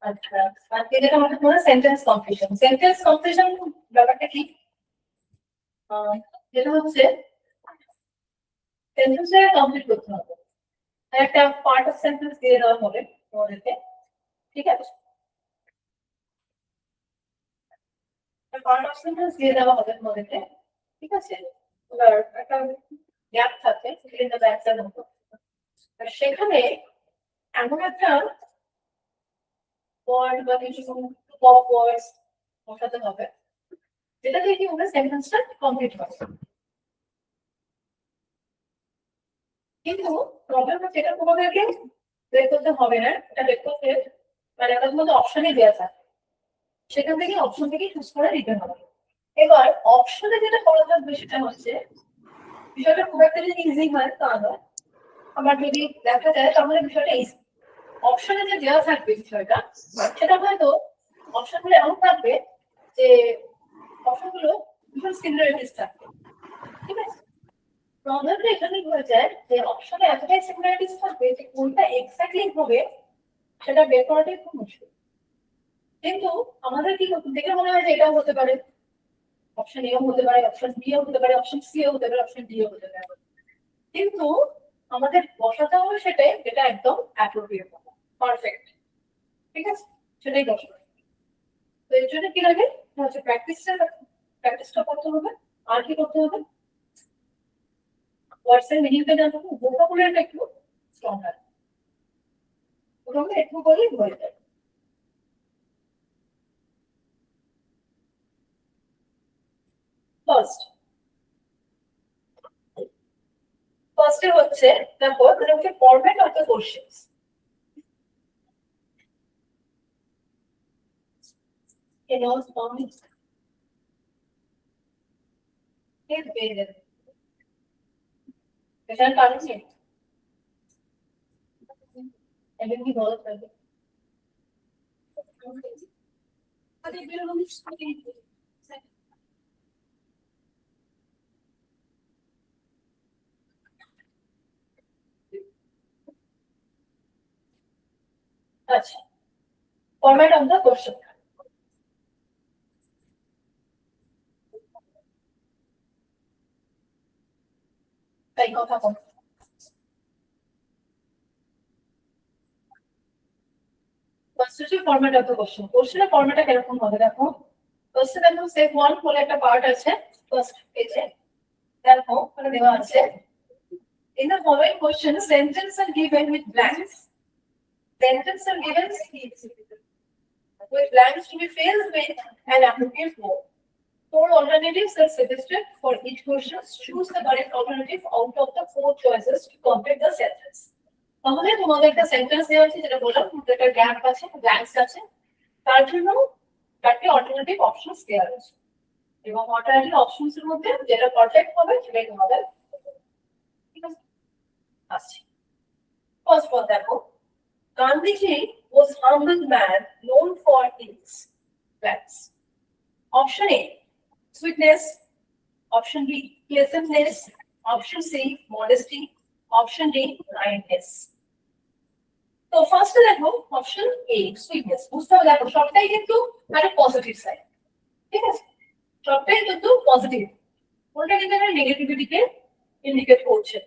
আচ্ছা, আজকে যেটা আমাদের বলে সেন্টেন্স কমপ্লিশন। সেন্টেন্স কমপ্লিশন ব্যাপারটা কি? যেটা হচ্ছে সেন্টেন্সটা কমপ্লিট করতে হবে। একটা পার্ট অফ সেন্টেন্স দিয়ে দেওয়া হবে তোমাদেরকে, ঠিক আছে? পার্ট অফ সেন্টেন্স দিয়ে দেওয়া হবে তোমাদেরকে, ঠিক আছে? এবার একটা গ্যাপ থাকে, গ্যাপটার মতো। সেখানে এমন একটা ওয়ার্ড বা কিছু পপ ওয়ার্ডস বসাতে হবে যেটা দিয়ে কি হবে সেন্টেন্সটা কমপ্লিট হবে। কিন্তু প্রবলেম হচ্ছে এটা তোমাদেরকে বের করতে হবে না, এটা বের করতে মানে আমাদের মধ্যে অপশনে দেওয়া থাকে, সেখান থেকে অপশন থেকে চুজ করে দিতে হবে। এবার অপশনে যেটা করা থাকবে সেটা হচ্ছে বিষয়টা খুব একটা যদি ইজি হয় তা নয়, আমার যদি দেখা যায় তাহলে বিষয়টা ইজি। অপশনে যে দেওয়া থাকবে বিষয়টা সেটা হয়তো অপশনগুলো এমন থাকবে যে অপশনগুলো ভীষণ সিমিলারিটিস থাকবে, ঠিক আছে? প্রবলেমটা এখানে হয়ে যায় যে অপশনে এতটাই সিমিলারিটিস থাকবে যে কোনটা এক্স্যাক্টলি হবে সেটা বের করাটাই খুব মুশকিল। কিন্তু আমাদের কি দেখে মনে হয় যে এটাও হতে পারে, অপশন এও হতে পারে, অপশন বি ও হতে পারে, অপশন সি ও হতে পারে, অপশন ডি ও হতে পারে, কিন্তু আমাদের বসাতে হবে সেটাই যেটা একদম অ্যাপ্রোপ্রিয়েট হবে, পারফেক্ট, ঠিক আছে? সেটাই বসাতে হবে। তো এর জন্য কি লাগে হচ্ছে প্র্যাকটিসটা করতে হবে। আর কি করতে হবে? ওয়ার্ডসের মিনিংটা জানতে হবে, ভোকাবুলারিটা একটু স্ট্রং রাখবে, ওটা একটু বলেই হয়ে যায়। ফার্স্টে হচ্ছে দেখো এটা হচ্ছে ফরম্যাট অফ দ্য কোশ্চেনস। এটার কারণ কি এটা কি বলা যাবে? আচ্ছা, ফরম্যাট অফ দ্য কোশ্চেন। তাই কথা বল। ফার্স্ট হচ্ছে ফরম্যাট অফ দ্য কোশ্চেন। কোশ্চেনের ফরম্যাটটা কিরকম হবে দেখো। ফার্স্টে দেখো সেট 1 বলে একটা পার্ট আছে ফার্স্ট পেজে, দেখো ওখানে দেওয়া আছে in the following question sentence are given with blanks. Sentences are given with blanks to be filled with an appropriate word. 4 alternatives are suggested for each question. Choose the correct alternative out of the 4 choices to complete the sentence. তাহলে তোমাদের একটা sentence দেওয়া আছে যেটা বললাম একটা gap আছে, blanks আছে, তার জন্য চারটি অল্টারনেটিভ অপশনস দেওয়া আছে এবং অল্টারনেটিভ অপশনস এর মধ্যে যেটা পারফেক্ট হবে সেটাই তোমাদের, ঠিক আছে? আচ্ছা, ফার্স্ট ওয়ান দেখো, Gandhiji was humble man known for his blanks. Option A, sweetness. Option B, pleasantness. Option C, modesty. Option D, kindness. তো ফার্স্টে দেখো অপশন এ সুইটনেস। বুঝতে হবে দেখো সবটাই কিন্তু একটা পজিটিভ সাইড, ঠিক আছে? সবটাই কিন্তু পজিটিভ, কোনটা কিন্তু একটা নেগেটিভিটিকে ইন্ডিকেট করছে।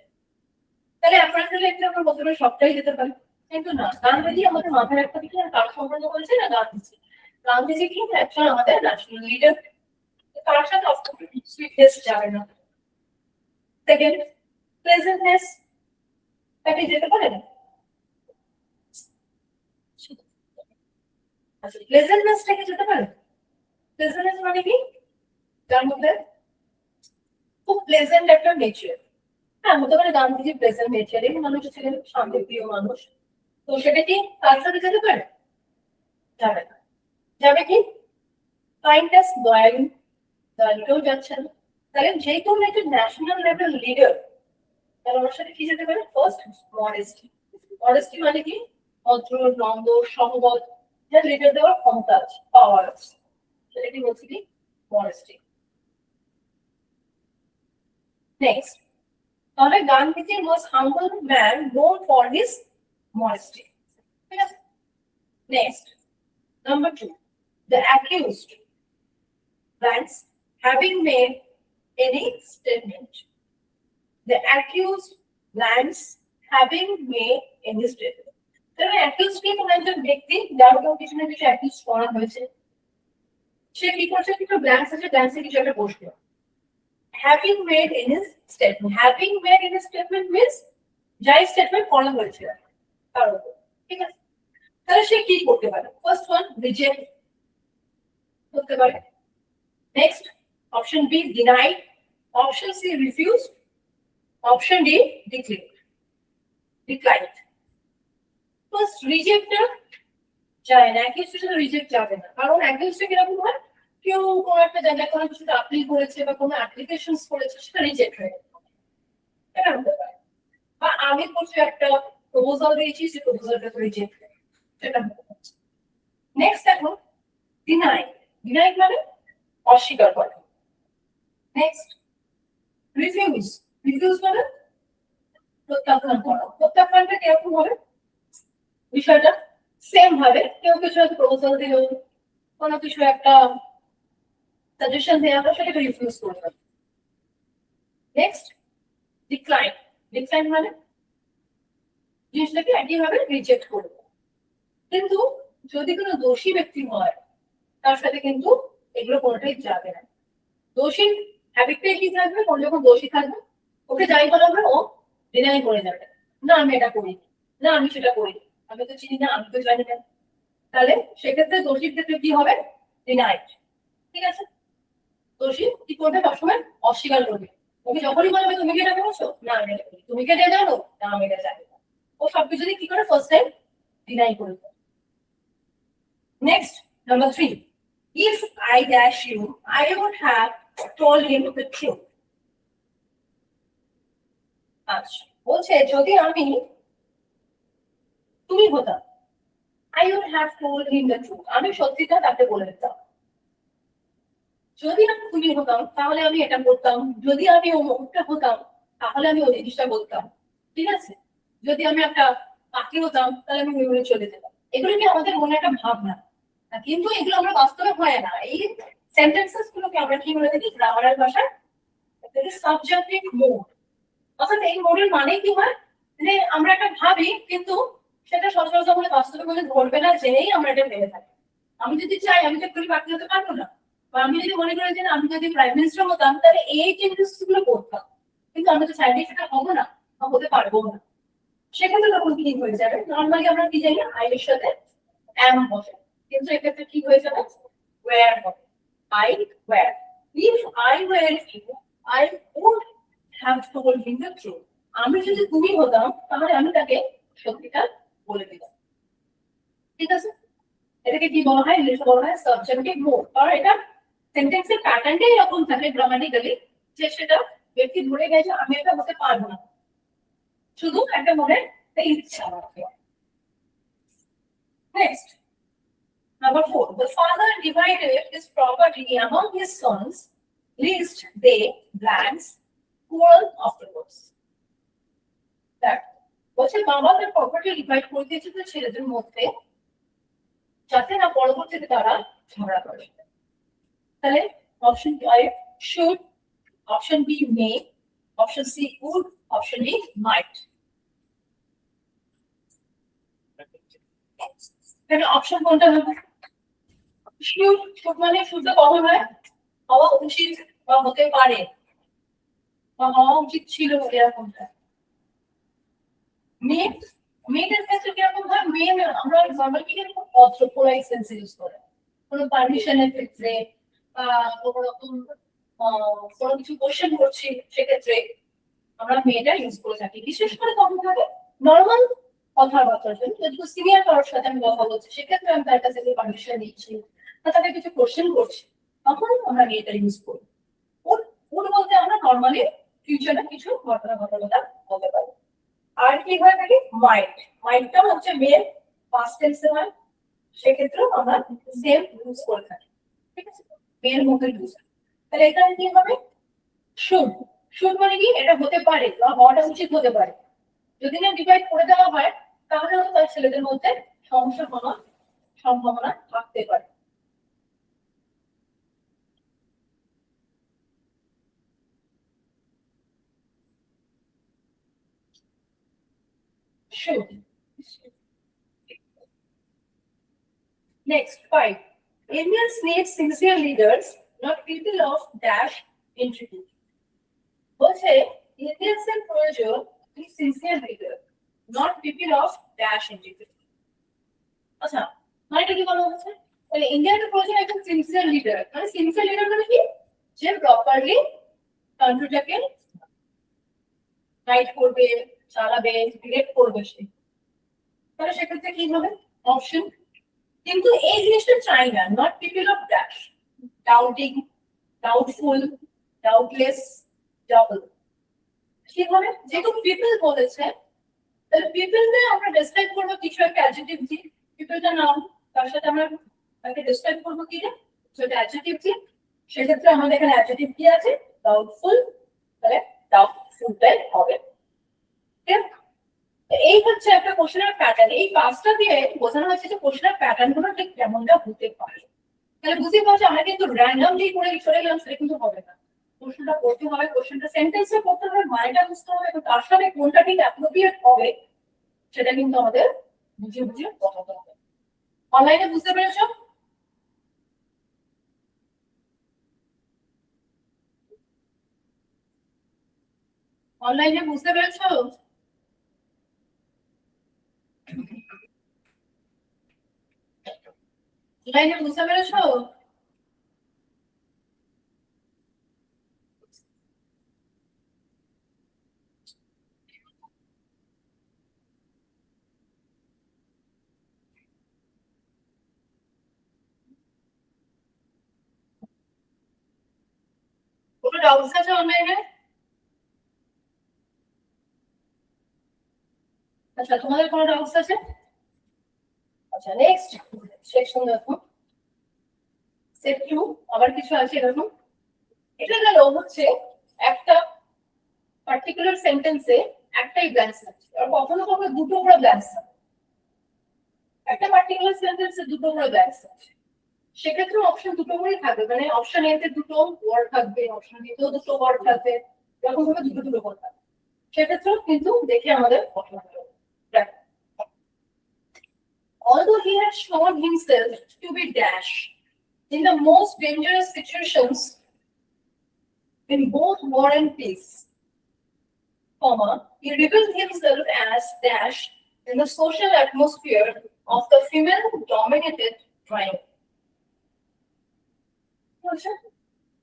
তাহলে অ্যাপারেন্টলি এটা আমরা বলতে পারি সবটাই যেতে পারে, কিন্তু না, গান্ধীজি আমাদের মাথায় রাখতে হবে আর কার সম্পর্ক বলছে না গান্ধীজি। গান্ধীজি কিন্তু একজন আমাদের ন্যাশনাল লিডার, তার সাথে সুইটনেস যাবে না। সেকেন্ড, প্লেজেন্টনেস, তাকে যেতে পারে না। আচ্ছা, প্লেজেন্টনেস থেকে যেতে পারে। প্লেজেন্টনেস মানে কি? যার মধ্যে খুব প্লেজেন্ট একটা নেচার। হ্যাঁ, হতে পারে গান্ধীজি প্লেজেন্ট নেচারের মানুষ ছিলেন, শান্তিপ্রিয় মানুষ, তো সেটা কি তার সাথে যেতে পারে? যাবে না। যাবে কি? কাইন্ডনেস, দয়ালু, দয়ালুটাও যাচ্ছে না। তাহলে যে কোনো একটা ন্যাশনাল লেভেল লিডার, তাহলে ওর সাথে কি যেতে পারে? First, modesty. মডেস্টি মানে কি? ভদ্র, নম্র, সম্পদ, যার লিডার দেওয়ার ক্ষমতা আছে, পাওয়ার আছে, সেটা কি বলছি কি? মডেস্টি। নেক্সট, তাহলে Gandhiji was humble man known for his modesty. ঠিক আছে? Next, number 2, the accused ranks having made any statement. The accused lands having made any statement. তাহলে accused কি কোন একজন ব্যক্তি যার উপর কিছু না কিছু accuse করা হয়েছে, সে কি করছে, কিছু ব্ল্যাঙ্কস আছে, ব্ল্যাঙ্কসে কিছু একটা বসলো। Having made any statement, having made any statement means যাই স্টেটমেন্ট করা হয়েছে তার উপর, ঠিক আছে? তাহলে সে কি করতে পারে? ফার্স্ট ওয়ান, রিজেক্ট করতে পারে। Next, option B denied, option C refuse, option D declined. First রিজেক্টটা যায় না, অ্যাকিউজেশন রিজেক্ট যাবে না, কারণ অ্যাকিউজটা কিরকম হয়, কেউ কোনো একটা জায়গায় কোনো কিছু আপিল করেছে বা কোনো অ্যাপ্লিকেশনস করেছে, সেটা রিজেক্ট হয়ে গেছে, এটা হতে পারে। বা আমি কিছু একটা প্রপোজাল দিয়েছি, সেই প্রপোজালটা রিজেক্ট হয়ে গেছে, সেটা হতে পারে। নেক্সট দেখো ডিনাই, ডিনাই মানে অস্বীকার করা। নেক্সট রিফিউজ, রিফিউজ মানে প্রত্যাখ্যান করা। প্রত্যাখ্যানটা কিরকম হবে, বিষয়টা সেম ভাবে কেউ কিছু একটা প্রপোজাল দিল, কোনো কিছু একটা সাজেশন দেওয়া হলো, সেটাকে রিফিউজ করবে। নেক্সট ডিক্লাইন, ডিক্লাইন মানে জিনিসটাকে একইভাবে রিজেক্ট করবে। কিন্তু যদি কোনো দোষী ব্যক্তি হয়, তার সাথে কিন্তু এগুলো কোনোটাই যাবে না। দোষী হ্যাবিটটাই কি থাকবে, কোন যখন দোষী থাকবে, ওকে যাই বলা হবে ও ডিনাই করে যাবে, না আমি এটা করিনি, না আমি সেটা করিনি, আমি তো চিনি না, আমি তো জানি না। তাহলে সেক্ষেত্রে দোষীর ক্ষেত্রে কি হবে, ডিনাইড, ঠিক আছে? দোষী কি করবে, সবসময় অস্বীকার করবে। ওকে যখনই বলবে তুমি কি এটা করেছো, না আমি এটা করি, তুমি কি এটা জানো, না আমি এটা জানি না, ও সবকিছু কি করে ফার্স্ট টাইম ডিনাই করবে। Next number 3, if I dash you, I would have told him the truth. আচ্ছা, বলছে যদি আমি তুমি হতাম, I would have told him the truth, আমি সত্যিটা তাকে বলে দিতাম। যদি আমি তুমি হতাম তাহলে আমি এটা করতাম, যদি আমি অমুকটা হতাম তাহলে আমি ওই জিনিসটা বলতাম, ঠিক আছে? যদি আমি একটা পাখি হতাম তাহলে আমি উড়ে চলে যেতাম। এগুলো কি আমাদের মনে একটা ভাবনা, কিন্তু এগুলো আমরা বাস্তবে হয় না। এই সেন্টেন্সেস গুলোকে আমরা কি বলে থাকি গ্রামারের ভাষায় সাবজেক্টিভ মোড। অর্থাৎ এই মোডের মানে কি হয়, যে আমরা একটা ভাবি কিন্তু সেটা সচরাচর আমাদের বাস্তবে মনে ধরবে না, জেনেই আমরা এটা ভেবে থাকি। আমি যদি চাই আমি তো এক্ষুনি পাখি হতে পারবো না, বা আমি যদি মনে করি যে আমি যদি প্রাইম মিনিস্টার হতাম তাহলে এই চেঞ্জেস গুলো করতাম, কিন্তু আমি তো চাইলে সেটা হবো না বা হতে পারবো না। সেক্ষেত্রে তখন কি হয়ে যাবে, নর্মালি আমরা কি জানি আই এর সাথে am বসে, কিন্তু এক্ষেত্রে কি হয়ে যাবে, where হবে, I where, if I were you I would have told him the truth, আমি যদি তুমি হতাম তাহলে আমি তাকে সত্যিটা বলে দিতাম, ঠিক আছে? এটাকে কি বলা হয়, ইংলিশে বলা হয় সাবজেক্টিভ মোড। আর এটা সেন্টেন্সের প্যাটার্নটাই এরকম থাকে গ্রামাটিক্যালি, যে সেটা ব্যক্তি ধরে গেছে আমি এটা হতে পারবো না, শুধু একটা মনে ইচ্ছা রাখে। Next number 4, the father divided his property among his sons lest they blanks quarrel afterwards. That বলছে বাবা তার প্রপার্টি ডিভাইড করে দিয়েছে তার ছেলেদের মধ্যে, যাতে না পরবর্তীতে তারা ঝগড়া করে। তাহলে option A should, option B may, option C would, option D might। তাহলে অপশন কোনটা হবে, should, should মানে শুদ্ধ কখন হয়, হওয়া উচিত বা হতে পারে বা হওয়া উচিত ছিল, এরকমটা। may, may এর ক্ষেত্রে কিরকম হয়, may আমরা নরমালি কি করব, অথরাইজ সেন্স ইউজ করে কোনো পারমিশনের ক্ষেত্রে বা কোনো রকম কোনো কিছু কোশ্চেন করছি, সেক্ষেত্রে আমরা মেয়েটা ইউজ করে থাকি। বিশেষ করে কখন থাকে, নর্মাল কথাবার্তার জন্য, যদি সিনিয়র কারোর সাথে আমি কথা বলছি সেক্ষেত্রে আমি তার কাছে পারমিশন নিচ্ছি বা তাকে কিছু কোশ্চেন করছি, তখন আমরা মেয়েটা ইউজ করি। ওর বলতে আমরা নর্মালি ফিউচারে কিছু ঘটনা ঘটনা বলতে পারি। আর কি হয়ে থাকে, মাইন্ড, মাইন্ডটা হচ্ছে মেয়ের পাস্ট টেন্সে হয়, সেক্ষেত্রেও আমরা সেম ইউজ করে থাকি, ঠিক আছে? মেয়ের মতো ইউজ। তাহলে এখানে কি হবে, শুড, শুড মানে কি এটা হতে পারে বা হওয়াটা উচিত হতে পারে। যদি না ডিভাইড করে দেওয়া হয় তাহলে হয়তো তার ছেলেদের মধ্যে সমস্যা হওয়ার সম্ভাবনা থাকতে পারে। Should. Next, 5. Indians need sincere leaders, not people of dash integrity. বলছে ইন্ডিয়ান্সের প্রয়োজন sincere leader, not people of dash integrity. আচ্ছা, মানে কি বলা হচ্ছে? তাহলে ইন্ডিয়ানের প্রয়োজন একজন সিনসিয়ার লিডার। মানে সিনসিয়ার লিডার মানে কি? যে প্রপারলি কান্ট্রিটাকে গাইড করবে, চালাবে, ডিরেক্ট করবে সে। তাহলে সেক্ষেত্রে কি হবে? অপশন। কিন্তু এই জিনিসটা চাই না, not people of dash, doubting, doubtful, doubtless, double. কিভাবে? যেহেতু পিপল বলেছে, তাহলে পিপলকে আমরা ডেসক্রাইব করবো কিছু একটা অ্যাডজেক্টিভ দিয়ে। পিপলটা নাম, তার সাথে আমরা তাকে ডেসক্রাইব করবো কি দিয়ে? সেটা অ্যাডজেক্টিভ দিয়ে। সেক্ষেত্রে আমাদের এখানে অ্যাডজেক্টিভ কি আছে? ডাউটফুল। তাহলে ডাউটফুলটাই হবে। এই হচ্ছে একটা কোশ্চেনের প্যাটার্ন। এই পাঁচটা দিয়ে বোঝানো হচ্ছে যে কোশ্চেনের প্যাটার্ন গুলো ঠিক কেমনটা হতে পারে। তাহলে বুঝতে পারছি আমরা কিন্তু র্যান্ডমলি করে চলে গেলাম, সেটা কিন্তু হবে না। কোশ্চেনটা পড়তে হবে, কোশ্চেনটা সেন্টেন্সে পড়তে হবে, মানেটা বুঝতে হবে, এবং তার সাথে কোনটা ঠিক অ্যাপ্রোপ্রিয়েট হবে সেটা কিন্তু আমাদের বুঝে বুঝে পড়াতে হবে। অনলাইনে বুঝতে পেরেছো? অনলাইনে বুঝতে পেরেছো? অনলাইনে বুঝতে পেরেছো? কোনো ডাউটস আছে অনলাইনে? আচ্ছা, তোমাদের কোনো ডাউটস আছে? আচ্ছা, নেক্সট সেকশন দেখো। সেট 2 আবার কিছু আছে এরকম। এটা গেল হচ্ছে একটা পার্টিকুলার সেন্টেন্সে একটাই ব্ল্যাঙ্কস আছে, আর কখনো কখনো দুটো করে ব্ল্যাঙ্কস আছে। একটা পার্টিকুলার সেন্টেন্সে দুটো করে ব্ল্যাঙ্কস আছে, সেক্ষেত্রে অপশন দুটো করেই থাকবে। মানে অপশন এ তে দুটো ওয়ার্ড থাকবে, অপশন বি তেও দুটো ওয়ার্ড থাকবে, এরকম ভাবে দুটো দুটো করে থাকবে। সেক্ষেত্রেও কিন্তু দেখে আমাদের পছন্দ হবে। Although he had shown himself to be dash in the most dangerous situations in both war and peace, comma, he revealed himself as dash in the social atmosphere of the female-dominated tribe.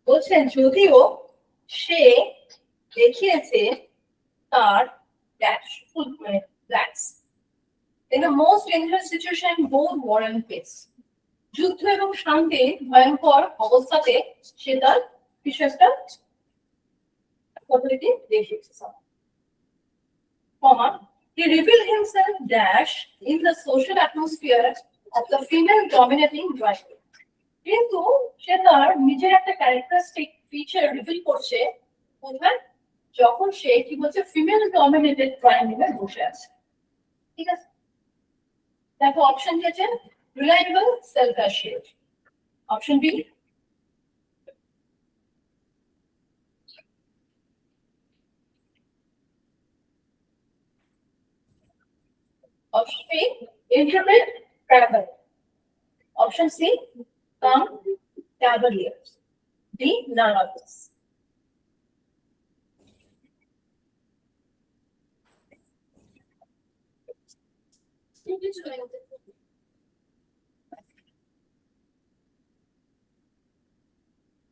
বলছেন যদিও সে দেখিয়েছে তার blacks in the most dangerous situation both war and peace, যুদ্ধ এবং শান্তি ভয়ঙ্কর অবস্থাতে সে তার কিছু একটা কোয়ালিটি দেখিয়েছে। Comma, he revealed himself dash in the social atmosphere of the female dominating tribe. কিন্তু সে তার নিজের একটা ক্যারেক্টারিস্টিক ফিচার রিভিল করছে কোথায়? যখন সে কি বলছে, ফিমেল ডমিনেটেড ট্রায়াঙ্গেলে বসে আছে। ঠিক আছে, দেখো অপশন দিয়েছে reliable, self assured. Option B, option B interpret, travel. Option C calm, cavaliers. D none of this.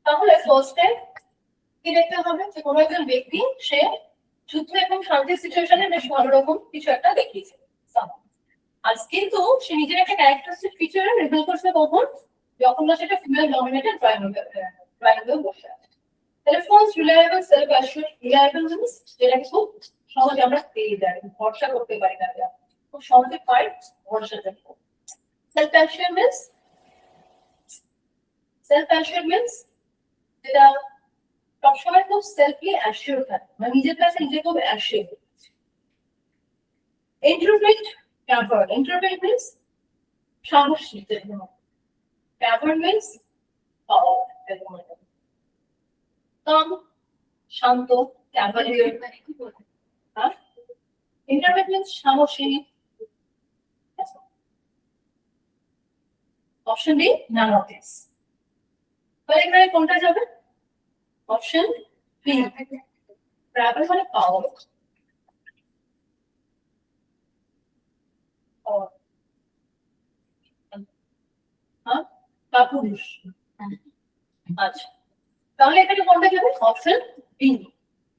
তাহলে ফার্স্টে কি দেখতে হবে যে কোনো একজন ব্যক্তি সে যুদ্ধ এবং শান্তির সিচুয়েশনে বেশ ভালো রকম কিছু একটা দেখিয়েছে। আর কিন্তু সে নিজের একটা ক্যারেক্টারিস্টিক ফিচার রিভিল করছে কখন? যখন না সেটা ফিমেল ডমিনেটেড ট্রায়াঙ্গেল বসে আছে। তাহলে first reliable, self assured. Reliable means যেটা খুব সহজে আমরা পেয়ে যাই, ভরসা করতে পারি না, খুব সহজে পাই, ভরসা করতে। সেলফ অ্যাসিওর্ড মিন্স, যেটা সবসময় খুব সেলফলি অ্যাসিওর থাকে, মানে নিজের কাছে নিজে খুব assure. Introvert coward, introvert means সাহসী, ক্যাভার্ড মিন্স কাম, শান্ত, ক্যাভালিয়ার। ইন্ট্রোভার্ট মিন্স সাহসী। Option B none of this. তাহলে এখানে কোনটা যাবে? অপশন বি, ট্রাভেল মানে পাওয়ার। হ্যাঁ, কাপুরুষ। আচ্ছা, তাহলে এখানে কোনটা যাবে? Option B.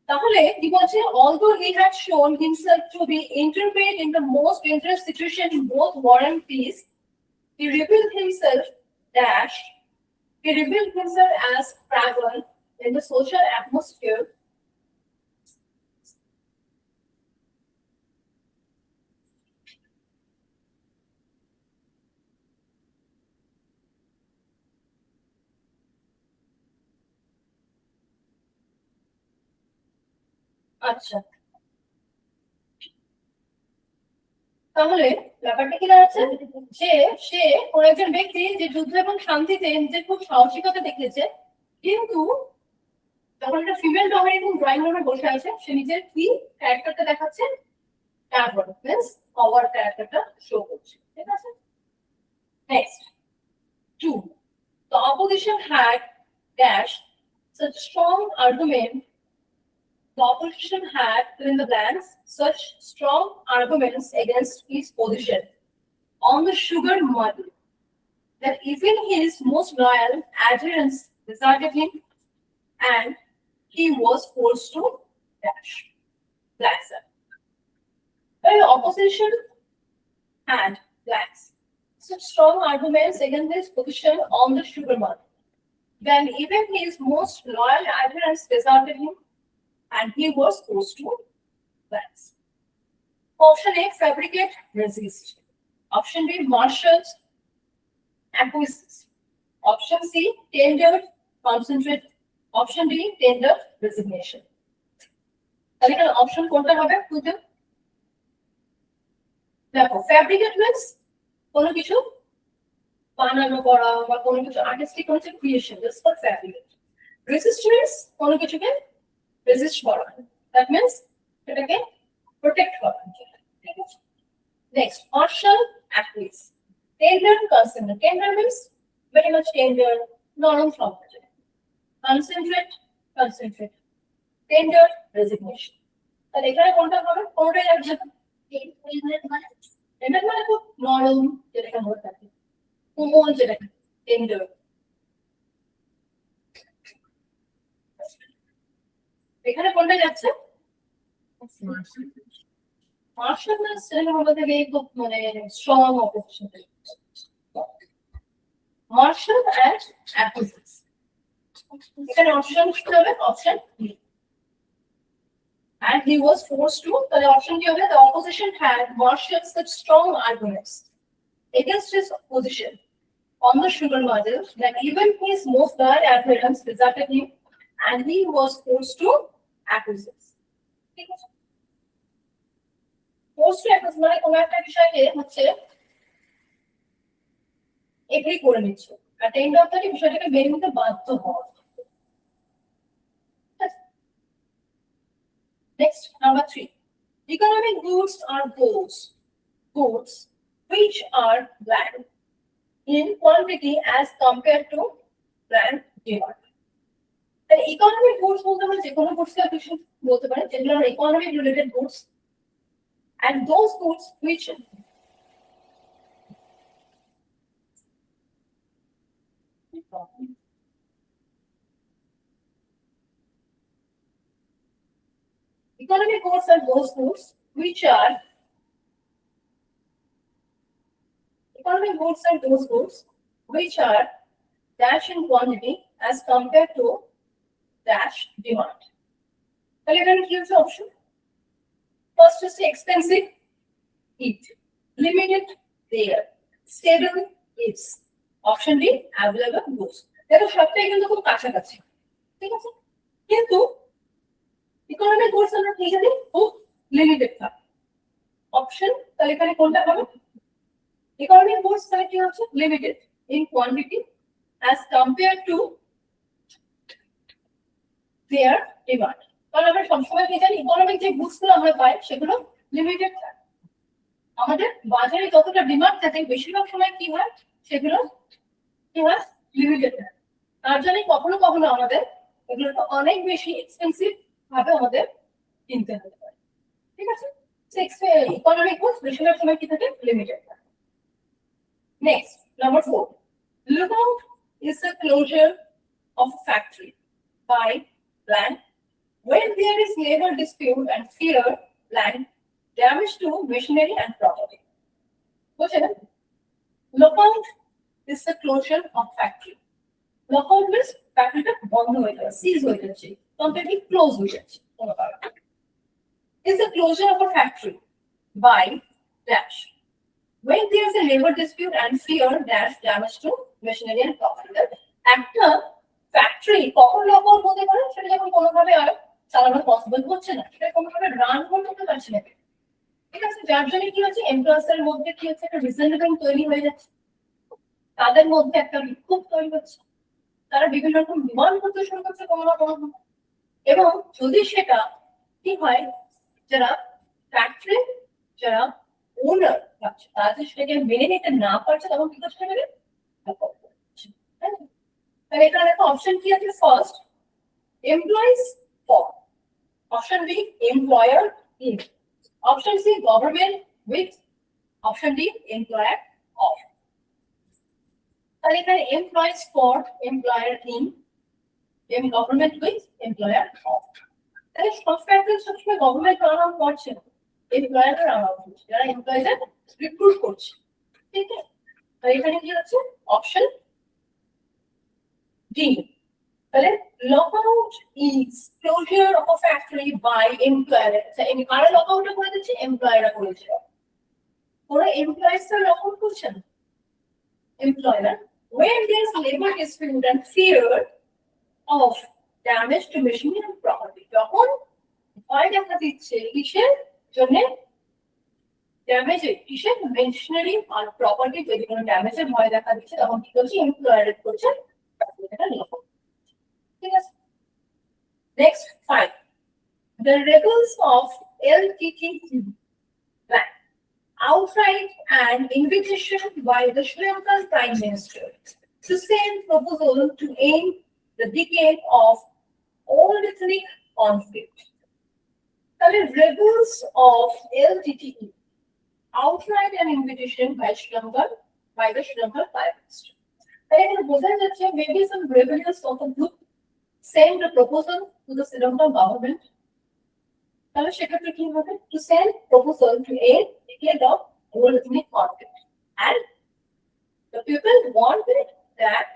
তাহলে কি বলছে, although he had shown himself to be intrepid in the most dangerous situation in both war and peace, he revealed himself dash he revealed himself as fragile in the social atmosphere. আচ্ছা, তাহলে ব্যাপারটা কি দাঁড়াচ্ছে, যে সে কোন একজন ব্যক্তি যে যুদ্ধ এবং শান্তিতে নিজের খুব সাহসিকতা দেখিয়েছে, কিন্তু যখন একটা ফিমেল ডমিনেটিং ড্রয়িং রুমে বসে আছে, সে নিজের কি ক্যারেক্টারটা দেখাচ্ছে? পাওয়ার ক্যারেক্টারটা শো করছে, ঠিক আছে? Next 2, the opposition had dash such strong argument. The opposition had, fill in the blanks, such strong arguments against his position on the sugar mud that even his most loyal adherents deserted him, and he was forced to dash. Blanks. The opposition had blanks such strong arguments against his position on the sugar mud when even his most loyal adherents deserted him, and he was forced to blanks. Option A, fabricate, resist. Option B, marshals, acquiesce. Option C, tender, concentrate. Option D, tender, resignation. তাহলে এখানে option কোনটা হবে? বুঝতে দেখো, fabricate means কোনো কিছু বানানো করা বা কোনো কিছু আর্টিস্টিক কোনো কিছু creation, just for fabricate. Resistance কোনো কিছুকে রেজিস্ট করা, দ্যাট মিন্স এটাকে প্রোটেক্ট করা, ঠিক আছে? Next, martial, acquiesce. Tender, concentrate. Tender means very much tender, নরম সম্পর্ক। Concentrate, concentrate. Tender, resignation. তাহলে এখানে কোনটা হবে? কোনটাই লাগবে? টেন্ডার মানে খুব নরম, যেটাকে মনে থাকে, কোমল, যেটাকে টেন্ডার। এখানে কোনটা যাচ্ছে? মার্শাল সিনেমা থেকে খুব মানে strong opposition. Marshal and acquiesce. এখানে অপশন কি হবে? Option B. And he was forced to, the option given, the opposition had marshaled such strong arguments against his position on the sugar model that even his most loyal adherents deserted him, and he was forced to acquiesce. Forced to acquiesce মানে কোনো একটা বিষয়কে হচ্ছে agri করে নিচ্ছে, আর tend of the বিষয়টাকে মেনে নিতে বাধ্য হওয়া। Next, number 3. Economic goods are those goods which are bland in quantity as compared to bland demand. And economic goods বলতে আমরা যে কোনো goods কে কিছু বলতে পারি, যেগুলো are economic related goods, and those goods which economic goods are those goods which are economic goods are those goods which are dash in quantity as compared to dash demand. তাহলে এখানে কি হচ্ছে option? First is expensive, it. Limited, there. Stable, it's. Option D, available, goods. দেখো সবটাই কিন্তু খুব কাছাকাছি, ঠিক আছে? কিন্তু ইকোনমিক গুডস আমরা কি জানি খুব লিমিটেড থাকে অপশন তাহলে এখানে কোনটা হবে ইকোনমিক গুডস তাহলে কি হচ্ছে limited in quantity as compared to their demand কারণ আমরা সবসময় কি জানি ইকোনমিক যে গুডস গুলো আমরা পাই সেগুলো লিমিটেড থাকে আমাদের বাজারে যতটা ডিমান্ড থাকে বেশিরভাগ সময় কি হয় সেগুলো কি হয় লিমিটেড থাকে তার জন্য কখনো কখনো আমাদের এগুলো অনেক বেশি এক্সপেন্সিভ ভাবে আমাদের কিনতে হতে পারে ঠিক আছে ইকোনমিক গুডস বেশিরভাগ সময় কি থাকে লিমিটেড থাকে next number 4 lookout is the closure of a factory by plan when there is labor dispute and fear plan damage to machinery and property. Question: lockout is the closure of factory. Lockout means factory ta bond hoye jabe, seize hoye jabe, completely close hoye jabe. Kono karone is the closure of a factory by dash when there is a labor dispute and fear dash damage to machinery and property. একটা factory কখন lockout হতে পারে সেটা যখন কোনোভাবে আর চালানো possible হচ্ছে না সেটা কোনোভাবে রান করতে পারছে না ঠিক আছে যার জন্য কি হচ্ছে এমপ্লয়ার্সের মধ্যে কি হচ্ছে একটা রিজেন্টমেন্ট তৈরি হয়ে যাচ্ছে তাদের মধ্যে একটা বিক্ষোভ তৈরি হচ্ছে তারা বিভিন্ন রকম ডিমান্ড করতে শুরু করছে কোনো না কোনো এবং যদি সেটা কি হয় যারা ফ্যাক্টরি যারা ওনার তারা যদি সেটাকে মেনে নিতে না পারছে তখন কি করতে হবে তাহলে এখানে একটা অপশন কি আছে first employees for option B employer in option C government with option D employer of তাহলে এখানে employees for employer in M government with employer of তাহলে সব ফ্যাক্টরি সবসময় গভর্নমেন্ট রান আউট করছে না এমপ্লয়াররা রান আউট করছে যারা এমপ্লয়িজদের রিক্রুট করছে ঠিক আছে তাহলে এখানে কি হচ্ছে option D. Lockout is closure of a factory by employer. So, any kind of lockout করে দিচ্ছে employer করেছে ওরা employees এর lockout করছে না employer when there is labor dispute and fear of damage to machinery and property যখন ভয় দেখা দিচ্ছে কিসের জন্য ড্যামেজ কিসের মেশিনারি আর প্রপার্টি যদি কোনো ড্যামেজের ভয় দেখা দিচ্ছে তখন কি করছে এমপ্লয়ার করছে Next, 5. The rebels of LTTE plan outright an invitation by the Sri Lankan Prime Minister to send proposal to end the decade of all ethnic conflict. The rebels of LTTE outright an invitation by the Sri Lankan Prime Minister. Maybe some rebellious sort of group send a proposal to the Sri Lankan government. To send proposal to aid decade of world ethnic conflict. And the people wanted that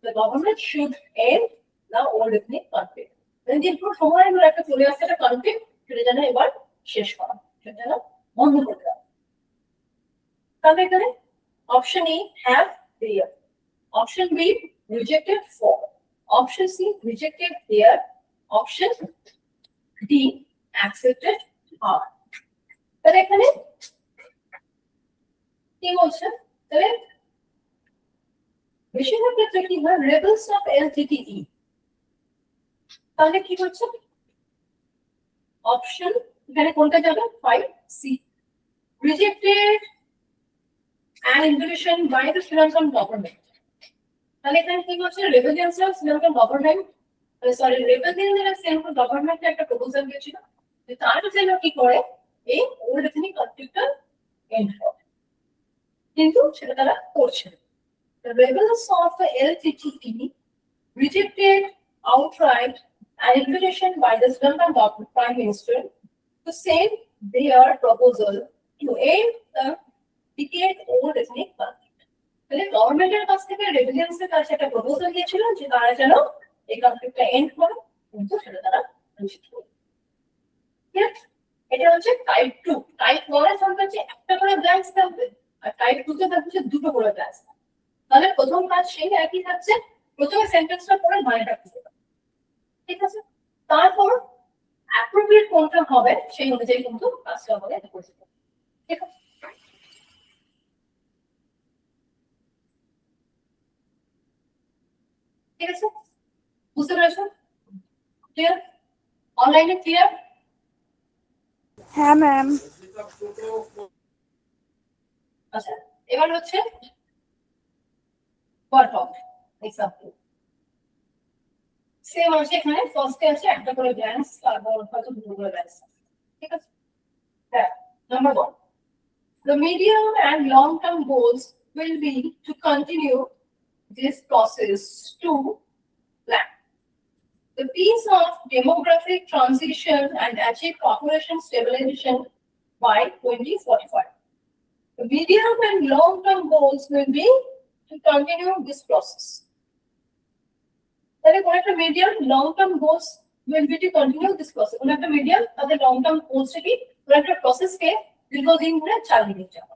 the government should end the world ethnic conflict. When the input somewhere in the conflict, option A have there. Option B rejected for. Option C rejected there. Option D accepted are. তাহলে এখানে কি বলছে তাহলে বেশিরভাগ ক্ষেত্রে কি হয় rebels of LTTE তাহলে কি হচ্ছে অপশন এখানে কোনটা যাবে 5 C rejected an invitation by the Sri Lankan government তাহলে এখানে কি হচ্ছে rebellions of Sri Lankan government rebellion Sri Lankan government একটা প্রপোজাল দিয়েছিল যে তারা যেন কি করে এই ওল্ড এথনিক কনফ্লিক্টটা এন্ড করে কিন্তু সেটা তারা করছে না the rebels of the LTTE rejected outright an invitation by the Sri Lankan government Prime Minister to send their proposal to end the decade-old ethnic conflict. তাহলে গভর্নমেন্টের কাছ থেকে রেবেলিয়ান্সের কাছে একটা প্রপোজাল দিয়েছিল যে তারা যেন এই কনফ্লিক্টটা এন্ড করে কিন্তু সেটা তারা রিজেক্ট করে এটা হচ্ছে টাইপ 2 টাইপ 1 এর সংখ্যা হচ্ছে একটা করে ব্ল্যাঙ্কস থাকবে আর টাইপ 2 তে থাকবে দুটো করে ব্ল্যাঙ্কস তাহলে প্রথম কাজ সেই একই থাকছে প্রথমে সেন্টেন্সটা পড়ে মানেটা খুঁজে ঠিক আছে তারপর অ্যাপ্রোপ্রিয়েট কোনটা হবে সেই অনুযায়ী কিন্তু কাজটা আমাদের করতে হবে। ঠিক আছে, ঠিক আছে, বুঝতে পেরেছো? ক্লিয়ার? অনলাইনে ক্লিয়ার? হ্যাঁ ম্যাম। আচ্ছা, এবার হচ্ছে ওয়ার্ড অফ এক্সাম্পল। সেম আছে, এখানে ফার্স্টে আছে একটা করে ব্যালেন্স, তারপর হয়তো দুটো করে ব্যালেন্স। ঠিক আছে, হ্যাঁ। Number 1, the medium and long term goals will be to continue this process to plan the piece of demographic transition and achieve population stabilization by 2045. The medium and long term goals will be to continue this process. তাহলে কোন একটা medium long term goals will be to continue this process. কোন একটা medium তাদের long term goals কি কোন একটা প্রসেসকে দীর্ঘদিন ধরে চালিয়ে নিতে হবে।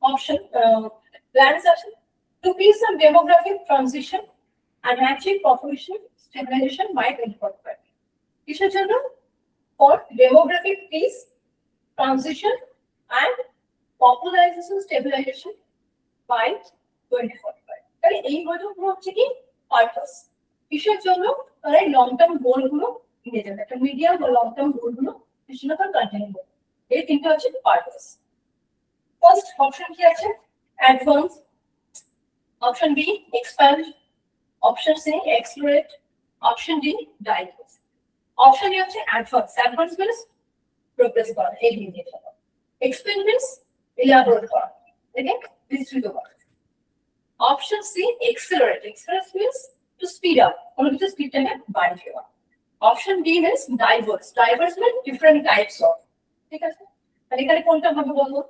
অপশন প্ল্যানস আছে to piece of demographic transition and achieve population stabilization by 2045. কিসের জন্য? for demographic peace, transition and population stabilization by 2045. তাহলে এই গুলো হচ্ছে কি পারপাস। কিসের জন্য? তারা লং টার্ম গোল গুলো নিয়ে যাবে, একটা মিডিয়াম বা লং টার্ম গোল গুলো কিসের উপর কন্টিনিউ করবে। এই তিনটা হচ্ছে পারপাস। ফার্স্ট অপশন কি আছে? Advance, option B expand, option C exploit, option D diverse. Option A হচ্ছে অ্যাডভান্স। অ্যাডভান্স মিন্স প্রোগ্রেস করা, এগিয়ে নিয়ে যাওয়া। এক্সপ্যান্ড মিন্স ইলাবোরেট করা, এটাকে বিস্তৃত করা। Option C, accelerate. Accelerate means to speed up. কোনো কিছু স্পিডটাকে বাড়িয়ে দেওয়া। Option D means diverse. Diverse means different types of. ঠিক আছে, তাহলে এখানে কোনটা হবে বলবো?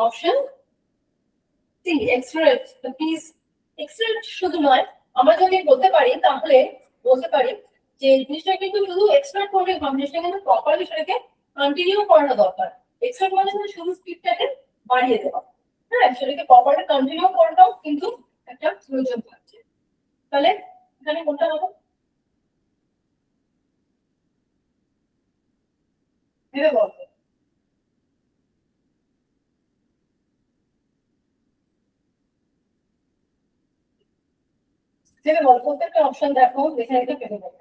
Option C, accelerate. The piece accelerate শুধু নয়, আমরা যদি বলতে পারি তাহলে বলতে পারি যে জিনিসটা কিন্তু শুধু এক্সপ্লোর করলে হবে, জিনিসটা কিন্তু প্রপারলি সেটাকে কন্টিনিউ করানো দরকার। এক্সপ্লোর মানে শুধু স্পিডটাকে বাড়িয়ে দেওয়া, হ্যাঁ, সেটাকে প্রপারলি কন্টিনিউ করাটাও কিন্তু একটা প্রয়োজন থাকছে। তাহলে এখানে কোনটা হবে? ভেবে বলবো। ভেবে বল, প্রত্যেকটা অপশন দেখো, দেখে এটা ভেবে বলো।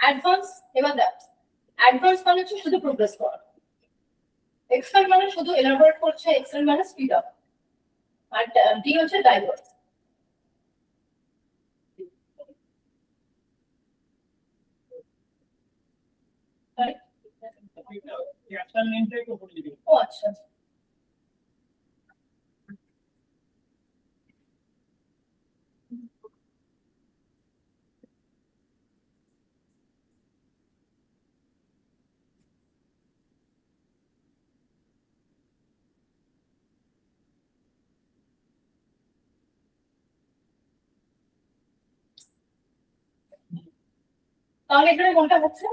অ্যাডভান্স, এবার দেখ, অ্যাডভান্স মানে হচ্ছে শুধু প্রোগ্রেস করা, এক্সেল মানে শুধু এলাবোরেট করছে, এক্সেল মানে স্পিড আপ, আর ডি হচ্ছে ডাইভার্স। ও আচ্ছা, তাহলে এখানে কোনটা হচ্ছে?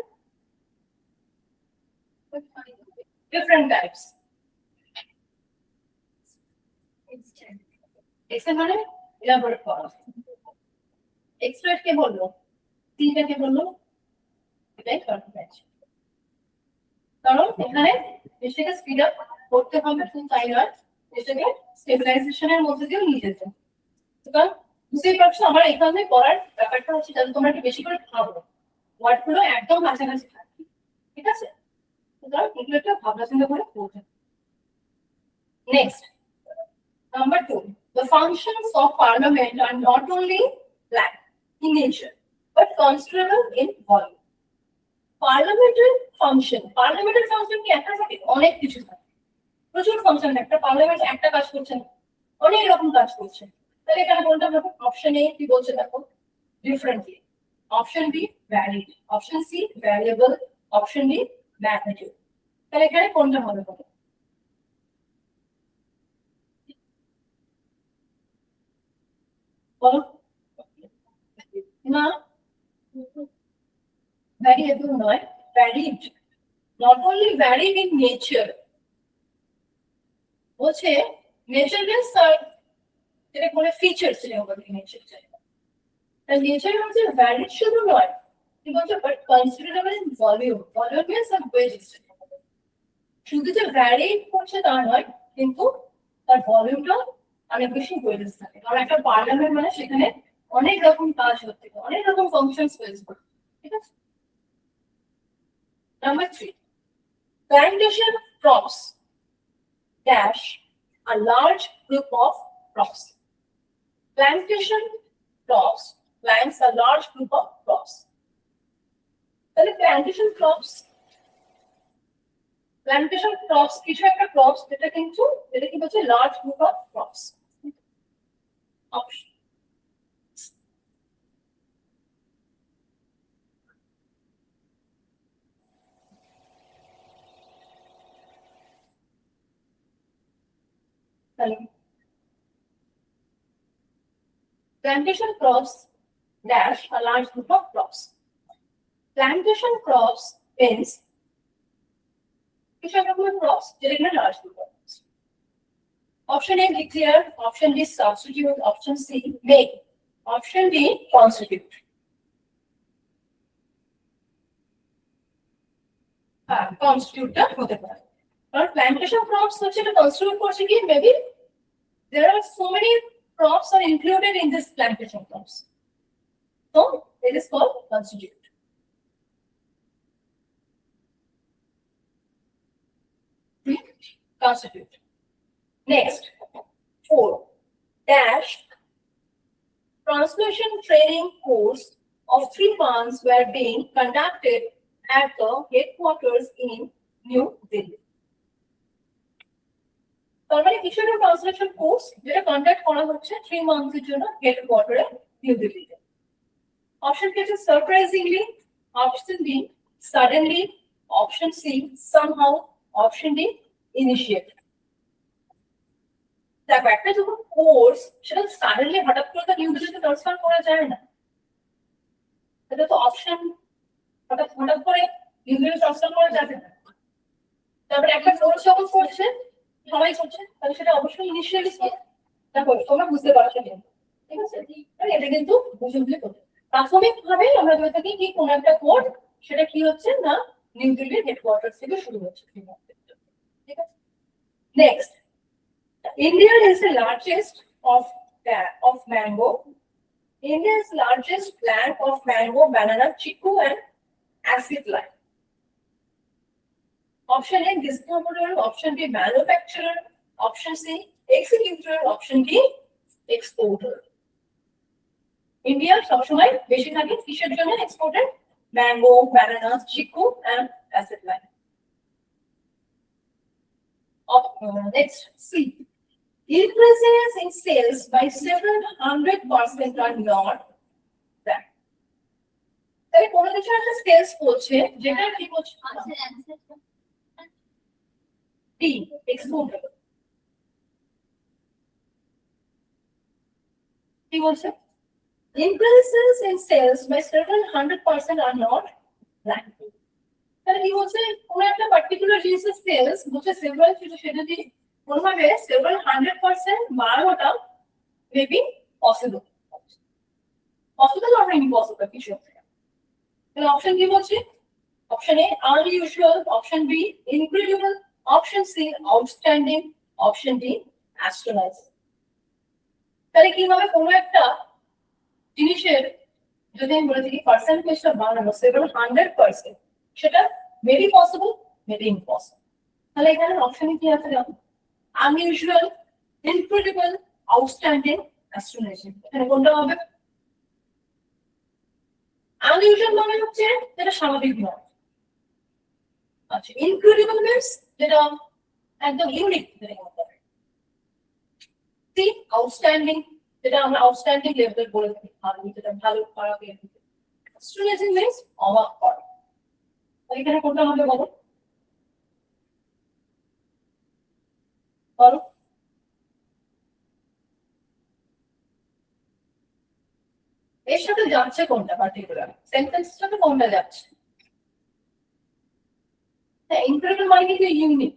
Different types. এক্সেল মানে এলাবোরেট করা, এক্সপ্লোরেট কে বললো, তিনটা কে বললো, এটাই কনফিডেন্স। কারণ এখানে জিনিসটাকে স্পিড আপ করতে হবে, শুধু তাই নয়, জিনিসটাকে স্টেবিলাইজেশনের মধ্যে দিয়েও নিয়ে যেতে। সুতরাং বুঝতেই পারছো আমার এখানে করার ব্যাপারটা হচ্ছে যাতে তোমরা একটু বেশি করে ভাবো, ওয়ার্ড গুলো একদম কাছাকাছি থাকে। ঠিক আছে, সুতরাং এগুলো একটা ভাবনা চিন্তা করে করতে। Next, number 2, the functions of parliament are not only planned in nature but considerable in volume. পার্লামেন্টের ফাংশন কি একটা থাকে? অনেক কিছু থাকে, প্রচুর ফাংশন। একটা পার্লামেন্ট একটা কাজ করছে না, অনেক রকম কাজ করছে। তাহলে এখানে কোনটা হবে? অপশন এ কি বলছে দেখো, differently. Option B varied, option C variable, option D magnitude. তাহলে এখানে কোনটা হবে? বলো না, variable নয়, varied, not only varied in nature, বলছে নেচারলেস আর যেটা বলে ফিচার্স যেটা বলে নেচার চাই, তার নেচার হচ্ছে ভ্যারিড শুধু নয়, কি বলছে but considerable in volume, volume means always, শুধু যে ভ্যারিড করছে তা নয়, কিন্তু তার ভলিউমটা অনেক বেশি ওয়েজ থাকে, কারণ একটা পার্লামেন্ট মানে সেখানে অনেক রকম কাজ হতে পারে, অনেক রকম ফাংশনস ওয়েজ করতে, ঠিক আছে। Number 3, plantation crops dash a large group of crops. Plantation crops plants a large group of crops. তাহলে plantation crops কিছু একটা crops যেটা কিন্তু এটা কি বলছে large group of crops. Option. Plantation crops dash a large group of crops. Plantation crops means কিছু একটা crops যেটা কিনা large group of crops. Option A declare, option B substitute, option C make, option D constitute. Constitute হতে পারে, কারণ plantation crops হচ্ছে এটা constitute করছে কি maybe there are so many crops are included in this plantation crops, so it is called constitute. Constitute. Next, 4 dash translation training course of 3 months were being conducted at the headquarters in New Delhi. তার মানে কিছু একটা translation course যেটা conduct করা হচ্ছে 3 মান্থের জন্য হেডকোয়ার্টারে new দিল্লিতে। Option কে আছে surprisingly, option B suddenly, option C somehow, option D initiate. দেখো একটা যখন কোর্স সেটা সাডেনলি হঠাৎ করে তো নিউ দিল্লিতে ট্রান্সফার করা যায় না, এটা তো অপশন হঠাৎ করে নিউ দিল্লিতে ট্রান্সফার করা যাবে না। তারপরে একটা কোর্স যখন করছে সবাই করছে তাহলে সেটা অবশ্যই ইনিশিয়ালি দেখো তোমরা বুঝতে পারছো, ঠিক আছে, এটা কিন্তু বুঝে বুঝে করতে প্রাথমিক ভাবে আমরা ধরে থাকি কি কোন একটা কোর্স সেটা কি হচ্ছে না নিউ দিল্লির হেডকোয়ার্টার থেকে শুরু হচ্ছে, ঠিক আছে। Next, India is the largest of mango. India's largest plant of mango, banana, chiku and acid lime. Option A distributor, option B manufacturer, option C executor, option D exporter. India সবসময় বেশিরভাগই কিসের জন্য exported? Mango, banana, Chiku and acid lime. Next, C. Increases in sales by several 100% are not that. তাহলে কোন কিছু একটা sales করছে যেটা কি করছে D exporter, কি বলছে increases in sales by several 100% are not that. তাহলে কি বলছে কোন একটা পার্টিকুলার জিনিসের সেলস বলছে সেভারাল কিছু সেটা যদি কোনভাবে সেভারাল 100% বাড়ানোটা মেবি পসিবল অর ইম্পসিবল কিছু। তাহলে অপশন কি বলছে? Option A unusual, option B incredible, option C outstanding, option D astonishing. তাহলে কিভাবে কোনো একটা জিনিসের যদি আমি বলে থাকি পার্সেন্টেজটা বাড়ানো সেভারাল 100%, সেটা মেবি পসিবল মেবি ইম্পসিবল। তাহলে এখানে অপশনে কি আছে? Unusual, incredible, outstanding, অ্যাস্ট্রোনাইজিং। এখানে কোনটা হবে? আনইউজুয়াল মানে হচ্ছে যেটা স্বাভাবিক নয়, আচ্ছা ইনক্রেডিবল মিন্স যেটা একদম ইউনিক, যেটা হতে পারে। সি আউটস্ট্যান্ডিং, যেটা আমরা আউটস্ট্যান্ডিং লেভেলের বলে থাকি, ভালো যেটা ভালো খারাপ এরকম। অ্যাস্ট্রোনাইজিং মিন্স অবাক করা। এখানে কোনটা হবে বলো? বলো এর সাথে যাচ্ছে কোনটা? পার্টিকুলার সেন্টেন্সের সাথে কোনটা যাচ্ছে? ইনক্রিমেন্টাল মানে কিন্তু ইউনিক,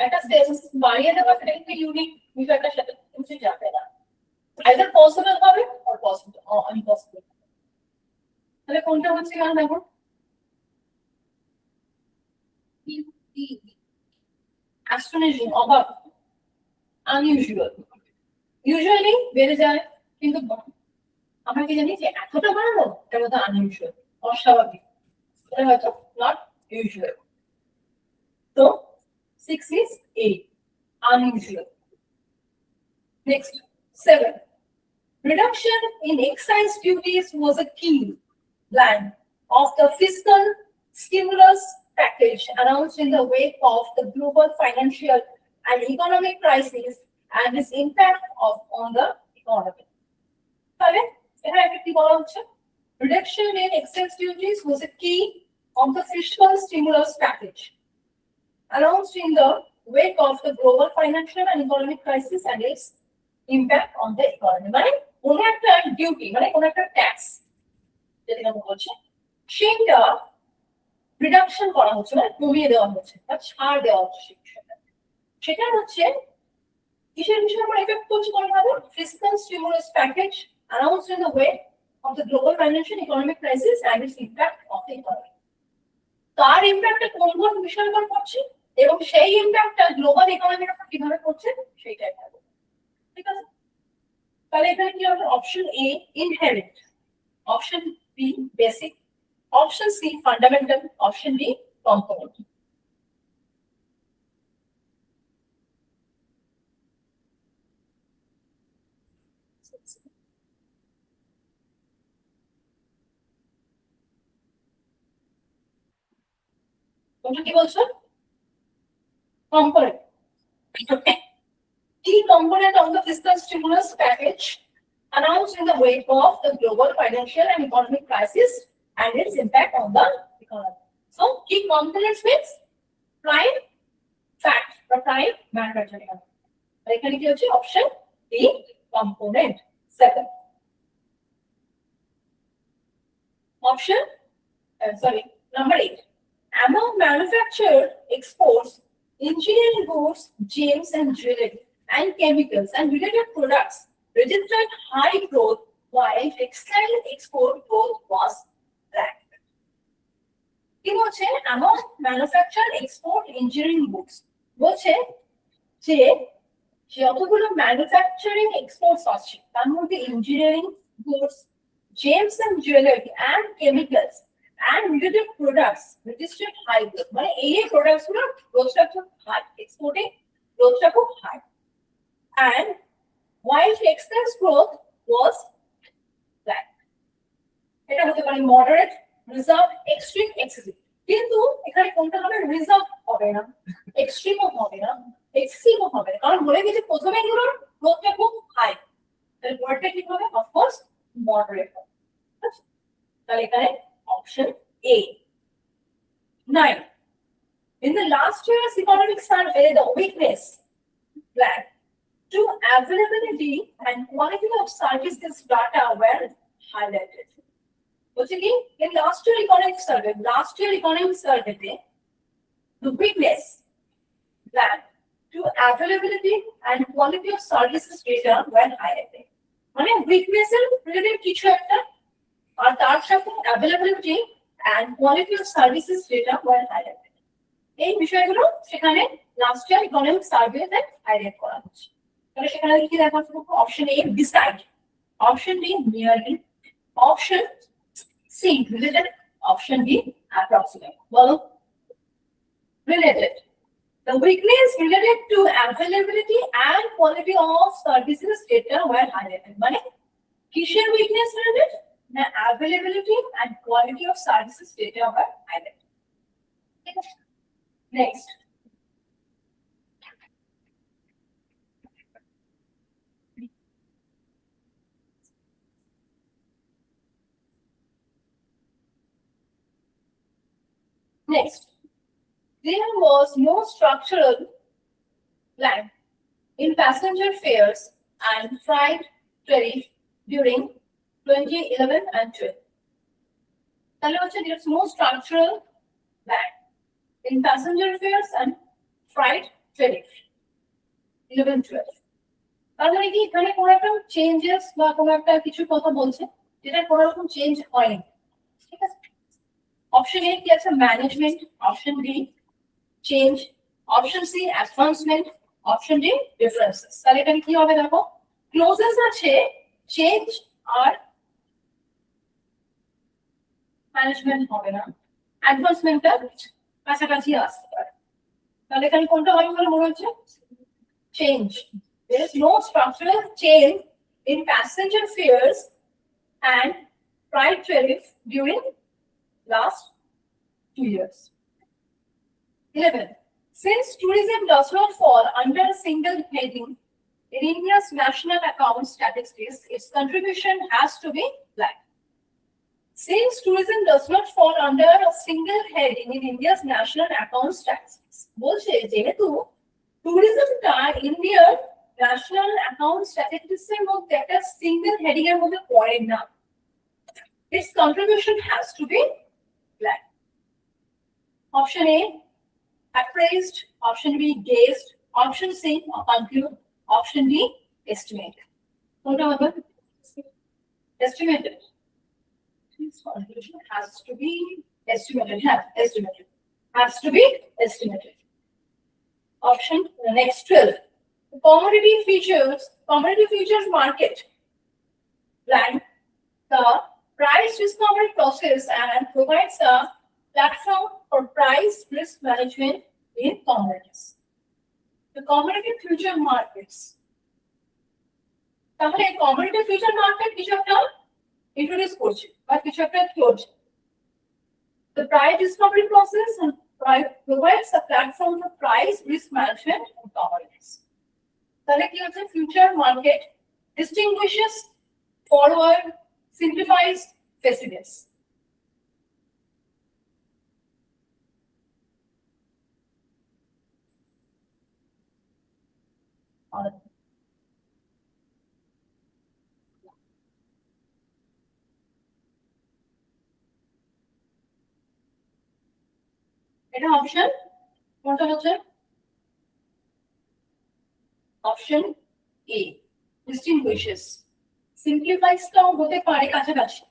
একটা সেন্স বাড়িয়ে দেওয়া সেটা কিন্তু ইউনিক বিষয়টার সাথে কিছু যাবে না, আইদার পসিবল হবে অর পসিবল অর ইম্পসিবল। তাহলে কোনটা হচ্ছে কারণ দেখো অ্যাস্ট্রোনমিক, অবাক, আনইউজুয়াল, ইউজুয়ালি বেড়ে যায় কিন্তু আমরা কি জানি যে এতটা বাড়ানো এটা হয়তো আনইউজুয়াল, অস্বাভাবিক, এটা হয়তো নট ইউজুয়াল। তো 6 is 8, unusual. Next, 7. Reduction in excise duties was a key plan of the fiscal stimulus package announced in the wake of the global financial and economic crisis and its impact on the economy. Reduction in excise duties was a key of the fiscal stimulus package announced in the wake of the global financial and economic crisis and its impact on the economy. মানে কোনো একটা duty মানে কোনো একটা tax যেটা আমরা বলছি সেটা রিডাকশন করা হচ্ছে, মানে কমিয়ে দেওয়া হচ্ছে বা ছাড় দেওয়া হচ্ছে, সেটা হচ্ছে কিসের বিষয়ে আমরা এফেক্ট করছি কোনভাবে? Fiscal stimulus package announced in the wake of the global financial and economic crisis and its impact on the economy. তার ইমপ্যাক্টটা কোন কোন বিষয়ের উপর পড়ছে এবং সেই ইমপ্যাক্টটা গ্লোবাল ইকোনমির উপর কিভাবে পড়ছে সেটাই থাকবে, ঠিক আছে? তাহলে এখানে কি হবে? Option A inherit, option B basic, option C fundamental, option D component. তোমরা কি বলছো? Component. Key component of the fiscal stimulus package announced in the wake of the global financial and economic crisis and its impact on the economy. So, key components means prime fact or prime manufacturing. এখানে কি হচ্ছে? Option D component. 7 option number 8. Among manufactured exports, engineering goods, gems and jewelry and chemicals and related products registered high growth while textile export growth was flat. কি বলছে? Among manufactured export engineering goods বলছে যে যতগুলো manufacturing exports আছে তার মধ্যে engineering goods, gems and jewellery and chemicals and related products registered high growth. মানে এই প্রোডাক্টস গুলো গ্রোথটা খুব হাই, এক্সপোর্টে গ্রোথটা খুব high, and while textiles growth was flat. এটা হতে পারে মডারেট, রিজার্ভ, এক্সট্রিম, এক্সেসিভ। কিন্তু এখানে কোনটা হবে? রিজার্ভ হবে না, এক্সট্রিমও হবে না, এক্সেসিভও হবে না, কারণ বলে গেছে প্রথমে এগুলোর গ্রোথটা খুব হাই, তাহলে পরেরটা কি হবে? অফকোর্স মডারেট হবে। তাহলে এখানে option A. 9. In the last year's economic survey, the weakness flag to availability and quality of services data were highlighted. In last year economic survey, the weakness flag to availability and quality of services data were highlighted. মানে weakness এর related কিছু একটা আর তার সাথে availability and quality of services data were highlighted. এই বিষয়গুলো সেখানে লাস্ট ইয়ার ইকোনমিক সার্ভেতে হাইলাইট করা হচ্ছে। তাহলে সেখানে কি দেখা যাচ্ছে? Option A decide, option D nearly, option C related, option D approximate. বলো related. The weakness related to availability and quality of services data were highlighted. মানে কিসের weakness related? The availability and quality of services data were highlighted. Next. Next. There was no structural plan in passenger fares and freight tariff during 2011 and 12. তাহলে হচ্ছে there is no structural plan in passenger fares and freight tariff. 11-12. তার মানে কি এখানে কোনো একটা changes বা কোনো একটা কিছু কথা বলছে যেটা কোনো রকম চেঞ্জ হয়নি, ঠিক আছে? অপশন এ কি আছে? Management. Option B change. Option C advancement. Option D differences. তাহলে এখানে কি হবে দেখো, ক্লোজেস আছে চেঞ্জ আর ম্যানেজমেন্ট হবে না, অ্যাডভান্সমেন্টটা কাছাকাছি আসতে পারে। তাহলে এখানে কোনটা হবে বলে মনে হচ্ছে? Change. There is no structural change in passenger fares and freight tariff during last 2 years. 11. Since tourism does not fall under a single heading in India's national account statistics, its contribution has to be blank. Since tourism does not fall under a single heading in India's national account statistics, বলছে যেহেতু ট্যুরিজমটা ইন্ডিয়ার national account statistics এর মধ্যে একটা single heading এর মধ্যে পড়ে না, its contribution has to be blank. Option A appraised, option B gauged, option C conclude, option D estimate. কোনটা হবে? Estimated. Its contribution has to be estimated. Estimated. Has to be estimated. Option next 12. Commodity futures market blank the price discovery process and provides a platform for price risk management in commodities. The commodity future markets. তাহলে commodity future market কিছু একটা introduce করছে বা কিছু একটা করছে। The price discovery process and provides a platform for price risk management in commodities. তাহলে কি হচ্ছে? Future market distinguishes, forward, simplifies, facilitates. এটা অপশন কোনটা হচ্ছে? অপশন এ distinguishes, simplifies টাও হতে পারে কাছাকাছি।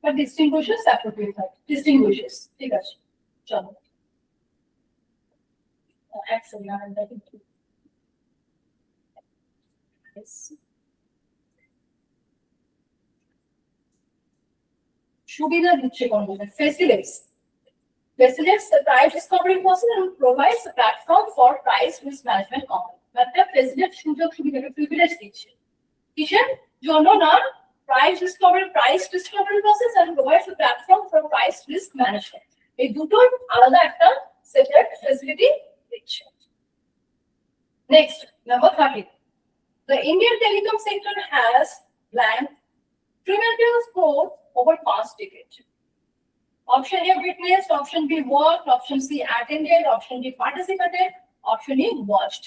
But distinguishes appropriate হয়, distinguishes, ঠিক আছে। চলো এক সেকেন্ড আমরা দেখি। সুবিধা দিচ্ছে কোনটা? facilitates the price discovery process and provides a platform for price risk management company. মানে facilitate সুযোগ সুবিধাকে প্রিভিলেজ দিচ্ছে কিসের জন্য? না, price discovery process and provides a platform for price risk management, এই দুটোর আলাদা একটা সেপারেট ফ্যাসিলিটি দিচ্ছে। Next number 30. The Indian telecom sector has blank tremendous growth over past decade. Option A witnessed, option B worked, option C attended, option D participated, option E watched.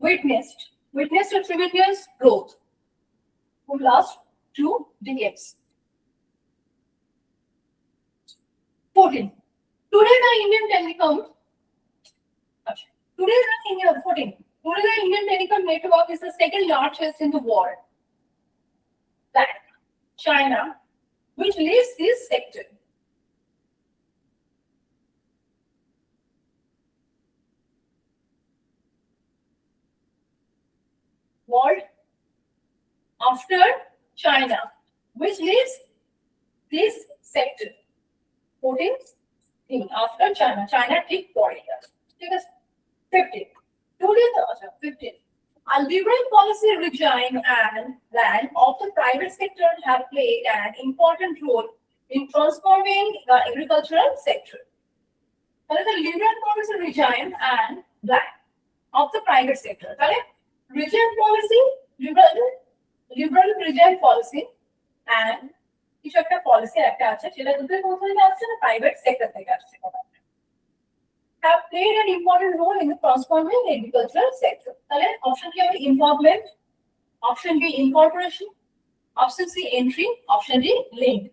Witnessed a tremendous growth for last 2 decades. 14. Today the Indian telecom network is the second largest in the world. That China, which leads this sector. World after China, which leads this sector. 14 after China. China ঠিক পরে আছে, ঠিক আছে। 15. Today the 15. A liberal policy regime and plan of the private sector have played an important role in transforming the agricultural sector. The liberal policy regime and plan of the private sector. Regime policy, liberal regime policy and কিছু একটা policy একটা আছে, সেটা দুটোই কোথা থেকে আসছে? না প্রাইভেট সেক্টর থেকে আসছে। played an important role in the transforming the agricultural sector. তাহলে অপশন কি হবে involvement, option B incorporation, option C entry, option D link.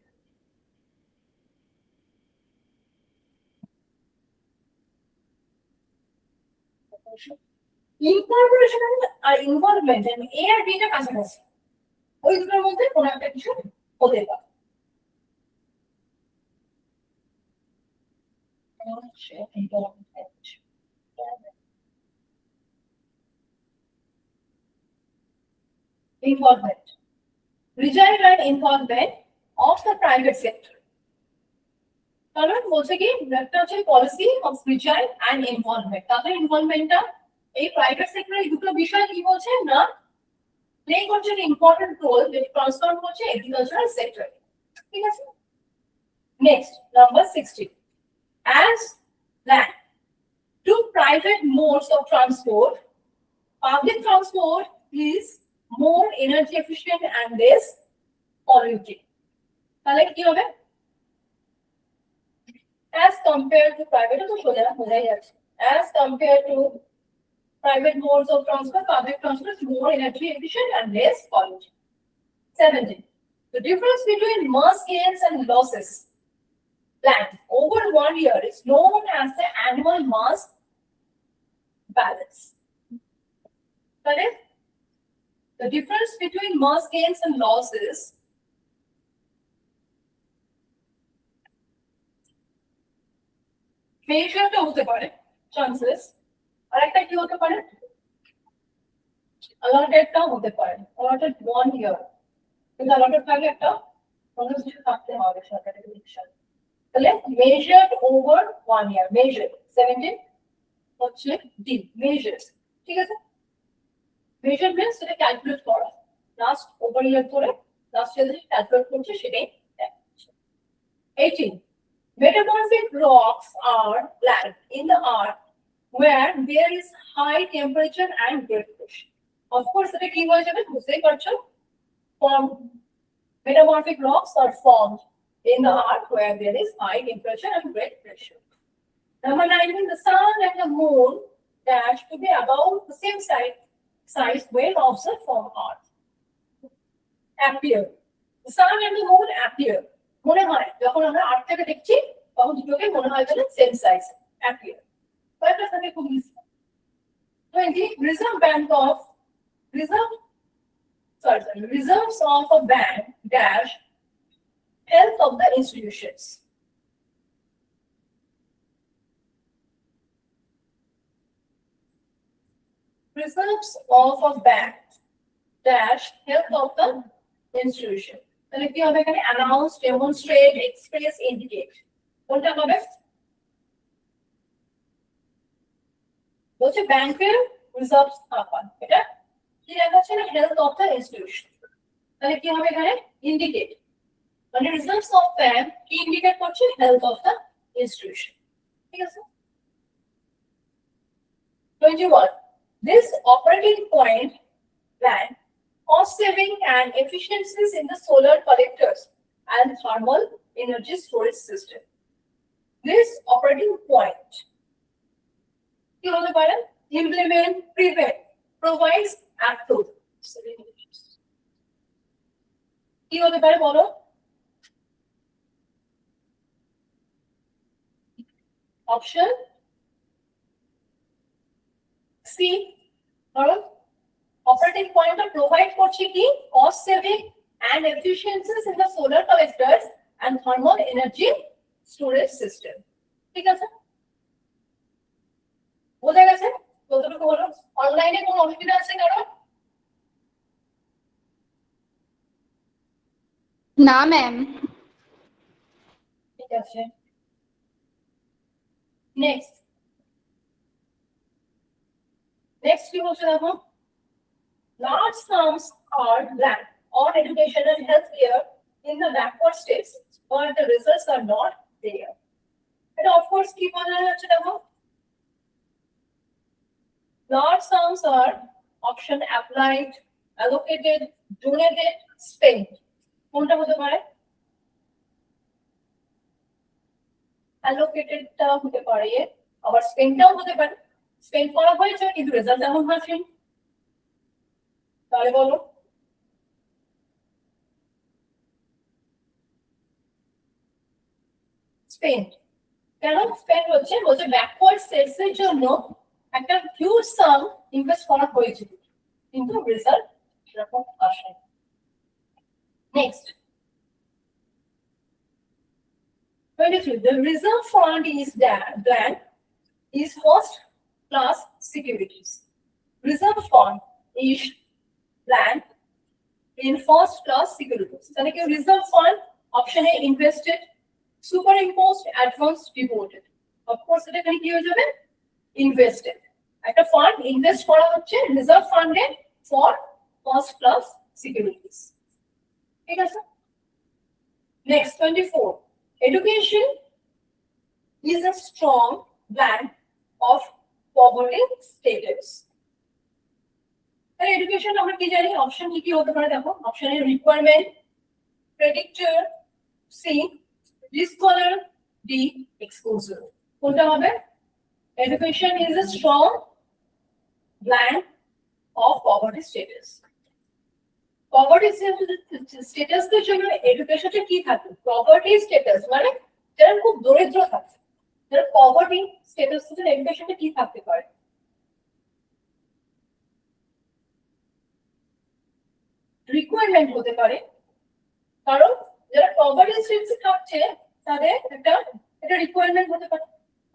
Incorporation আর ইনভলভমেন্ট এ আর বি টা কাছাকাছি, ওই দুটোর মধ্যে কোনো একটা কিছু হতে পারে। Involvement. Regional and involvement of the private sector. কারণ বলছে কি একটা হচ্ছে policy of resign and involvement, তাদের ইনভলভমেন্টটা এই প্রাইভেট সেক্টরে এই দুটো বিষয় কি বলছে না প্লে করছে একটা ইম্পর্টেন্ট রোল যেটা ট্রান্সফর্ম করছে এগ্রিকালচারাল সেক্টর। ঠিক আছে, next number 16, as land to private modes of transport, public transport is more energy efficient and less polluting. তাহলে কি হবে as compared to private, তো সোজা বোঝাই যাচ্ছে, as compared to private modes of transport, public transport is more energy efficient and less polluting. 17, the difference between mass gains and losses planned over 1 year is known as the annual mass balance. Correct? The difference between mass gains and losses measureটা হতে পারে chances, আর একটা কি হতে পারে allotedটা হতে পারে, allotted 1 year, কিন্তু allotted থাকলে একটা কোনো কিছু থাকতে হবে সরকারের ডিসিশন। তাহলে measured over 1 year, measured 17 হচ্ছে ডি measures। ঠিক আছে, measure means সেটা ক্যালকুলেট করা, লাস্ট ওভার ইয়ার ধরে লাস্ট ইয়ার যে ক্যালকুলেট করছে সেটাই। 18, metamorphic rocks are land in the earth where there is high temperature and great pressure. Of course, এটা কি হয়ে যাবে বুঝতেই পারছো, metamorphic rocks are formed in the earth where there is high temperature and great pressure. Number 19, the sun and the moon dash to be about the same size when observed from earth. Appear. The sun and the moon appear. মনে হয় যখন আমরা আর্থ থেকে দেখছি তখন দুটোকে মনে হয় যেন সেম সাইজ appear. কয়টা থাকে খুব easy. 20, reserves of a bank dash health of the institutions. Reserves of a bank dash health of the institution. তাহলে কি হবে এখানে announce, demonstrate, express, indicate, কোনটা হবে বলছে ব্যাংকের রিজার্ভস থাকা, এটা কি দেখাচ্ছে না হেলথ অফ দ্য ইনস্টিটিউশন। তাহলে কি হবে এখানে ইন্ডিকেট, মানে রিজার্ভস অফ ব্যাংক কি ইন্ডিকেট করছে হেলথ অফ দ্য ইনস্টিটিউশন। ঠিক আছে, 21, this operating point plan cost saving and efficiencies in the solar collectors and thermal energy storage system. This operating point কি হতে পারে implement, prevent, provides, approve, কি হতে পারে বলো অপশন সি। কারণ অপারেটিং পয়েন্টটা প্রোভাইড করছে কি cost saving and efficiencies in the solar collectors and thermal energy storage system. ঠিক আছে, বোঝা গেছে কতটুকু হলো? অনলাইনে কোনো অসুবিধা আছে কারণ? না ম্যাম। ঠিক আছে, নেক্সট কি বলছে দেখো, large sums are planned on education and healthcare in the backward states, but the results are not there. এটা of course কি বলা যাচ্ছে দেখো, large sums are option applied, allocated, donated, spent, কোনটা হতে পারে? allocated টা হতে পারে আবার স্পেন্ডটাও হতে পারে, স্পেন্ড করা হয়েছে কিন্তু রেজাল্ট তেমন আসেনি, তাহলে বলো স্পেন্ড। কেন স্পেন্ড হচ্ছে? বলছে ব্যাকওয়ার্ড সেলস এর জন্য একটা হিউজ সাম ইনভেস্ট করা হয়েছিল কিন্তু রেজাল্ট সেরকম আসেনি। Next 23, the reserve fund is blank is first class securities. Reserve fund is blank in first class securities. তাহলে কি reserve fund option A invested, superimposed, advance, devoted. Of course এটা এখানে কি হয়ে যাবে? Invested. একটা ফান্ড ইনভেস্ট করা হচ্ছে রিজার্ভ ফান্ডে ফর ফার্স্ট ক্লাস সিকিউরিটিজ। ঠিক আছে। Next 24, education is a strong blank of poverty status. তাহলে এডুকেশন আমরা কি জানি? অপশন কি হতে পারে দেখো, option A requirement, predictor, C discolour, D exposure. কোনটা হবে? Education is a strong blank of poverty status. Poverty status এর জন্য এডুকেশনটা কি থাকে? পভার্টি স্ট্যাটাস মানে যারা খুব দরিদ্র থাকে, যারা পভার্টি স্ট্যাটাস এর এডুকেশনটা কি থাকতে পারে? রিকোয়ারমেন্ট হতে পারে, কারণ যারা পভার্টি স্ট্যাটাসে থাকছে তাদের একটা রিকোয়ারমেন্ট হতে পারে,